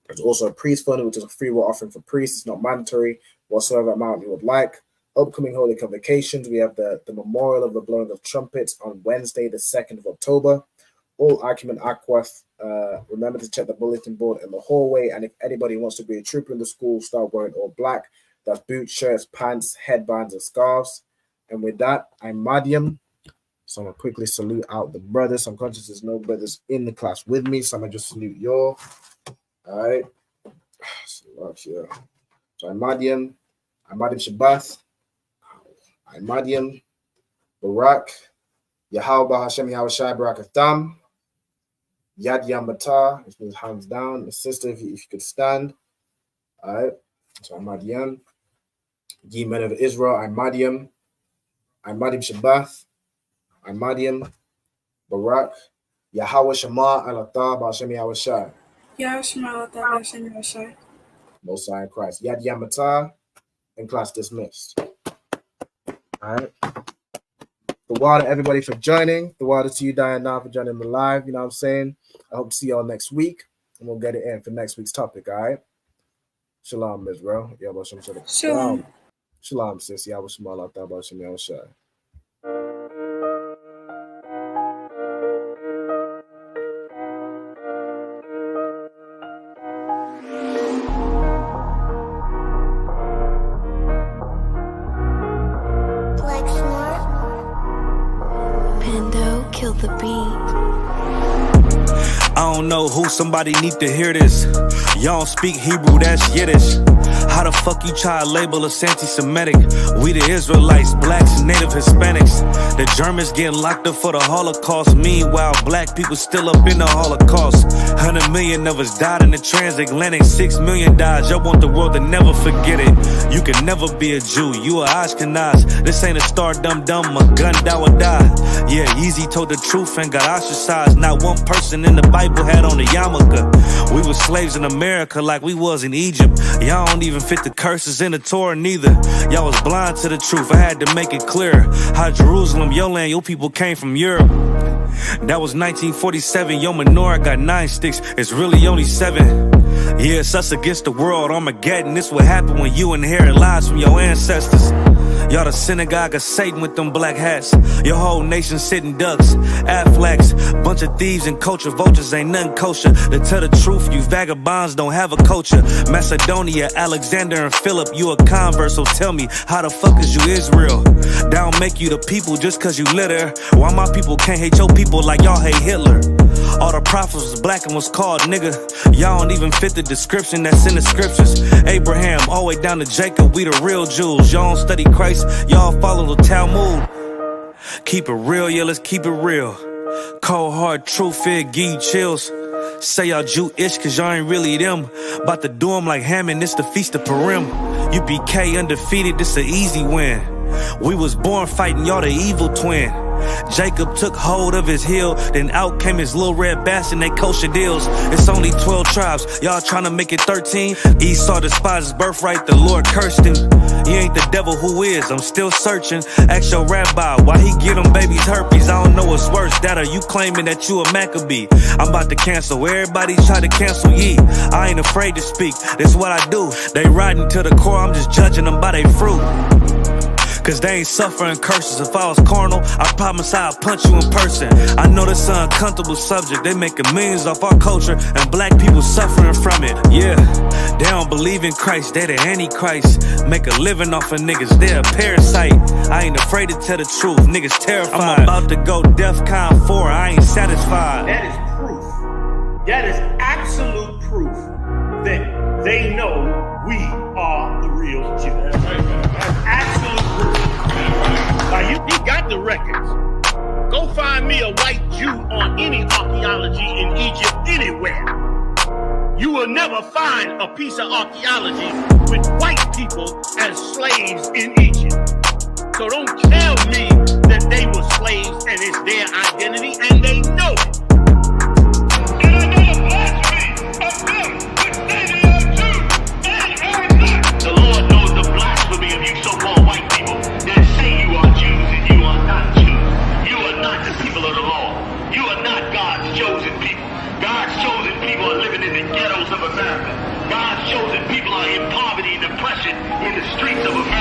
There's also a priest fund, which is a free will offering for priests. It's not mandatory, whatsoever amount you would like. Upcoming holy convocations, we have the memorial of the blowing of trumpets on Wednesday, the 2nd of October. All Acumen Aquath, remember to check the bulletin board in the hallway. And if anybody wants to be a trooper in the school, start wearing all black. That's boots, shirts, pants, headbands, and scarves. And with that, I'm Madiam. So I'm going to quickly salute out the brothers. I'm conscious there's no brothers in the class with me, so I'm going to just salute y'all. All right. So I'm Madiam Shabbath. I'm Madiam Barak. Yahweh Hashem Yahushai Barakatham. Yad Yamata, which means hands down. The sister, if you could stand. All right. So Ahmadiyam. Ye men of Israel, Ahmadiyam. Ahmadiyam Shabbath. Ahmadiyam Barak. Yahweh Shema Alatah Ba'ashem Yahushai. Yahweh Shema Alatah Ba'ashem Yahushai. Most High in Christ. Yad Yamata. And class dismissed. All right. The water, everybody, for joining. The water to you, Diana, for joining me live. You know what I'm saying? I hope to see y'all next week. And we'll get it in for next week's topic, all right? Shalom, Israel. Shalom. Shalom, sis. Yahweh Shema Alatah Ba'ashem Yahushai. Kill the beat. I don't know who, somebody need to hear this. Y'all don't speak Hebrew, that's Yiddish. How the fuck you try to label us anti-Semitic? We the Israelites, blacks, native Hispanics. The Germans getting locked up for the Holocaust. Meanwhile, black people still up in the Holocaust. 100 million of us died in the transatlantic. 6 million died, y'all want the world to never forget it. You can never be a Jew, you a Ashkenaz. This ain't a star dum-dum, a gun die or die. Yeah, Yeezy told the truth and got ostracized. Not one person in the Bible had on a yarmulke. We were slaves in America like we was in Egypt. Y'all don't even fit the curses in the Torah neither. Y'all was blind to the truth, I had to make it clear. How Jerusalem, your land, your people came from Europe. That was 1947, your menorah got 9 sticks, it's really only 7. Yeah, it's us against the world, Armageddon. This what happened when you inherit lies from your ancestors. Y'all the synagogue of Satan with them black hats. Your whole nation sitting ducks, Aflacs. Bunch of thieves and culture vultures, ain't nothing kosher. To tell the truth, you vagabonds don't have a culture. Macedonia, Alexander and Philip, you a convert, so tell me, how the fuck is you Israel? That don't make you the people just cause you litter. Why my people can't hate your people like y'all hate Hitler? All the prophets was black and was called nigga. Y'all don't even fit the description that's in the scriptures. Abraham, all the way down to Jacob, we the real Jews. Y'all don't study Christ, y'all follow the Talmud. Keep it real, yeah, let's keep it real. Cold hard truth, it give you chills. Say y'all Jewish cause y'all ain't really them. About to do them like Hammond, this the Feast of Purim. UPK undefeated, this an easy win. We was born fighting, y'all the evil twin. Jacob took hold of his heel, then out came his little red bastard and they kosher deals. It's only 12 tribes, y'all trying to make it 13. Esau despised his birthright, the Lord cursed him. He ain't the devil, who is? I'm still searching. Ask your rabbi, why he get them babies herpes? I don't know what's worse, that or you claiming that you a Maccabee. I'm about to cancel, everybody try to cancel ye. I ain't afraid to speak, that's what I do. They riding to the core, I'm just judging them by their fruit. Cause they ain't suffering curses. If I was carnal, I promise I'd punch you in person. I know this an uncomfortable subject. They making millions off our culture and black people suffering from it. Yeah, they don't believe in Christ, they the Antichrist. Make a living off of niggas, they a parasite. I ain't afraid to tell the truth, niggas terrified. I'm about to go DEFCON 4, I ain't satisfied. That is proof. That is absolute proof that they know we are the real Jews. That's absolute proof. Now you got the records. Go find me a white Jew on any archaeology in Egypt anywhere. You will never find a piece of archaeology with white people as slaves in Egypt. So don't tell me that they were slaves and it's their identity, and they know it. And another blasphemy of them, which they are Jews and are not. The Lord knows the blasphemy of you so-called white people that say you are Jews and you are not Jews. You are not the people of the law. You are not God's chosen people. God's chosen people are living in the ghettos of America. God's chosen people are in poverty and depression in the streets of America.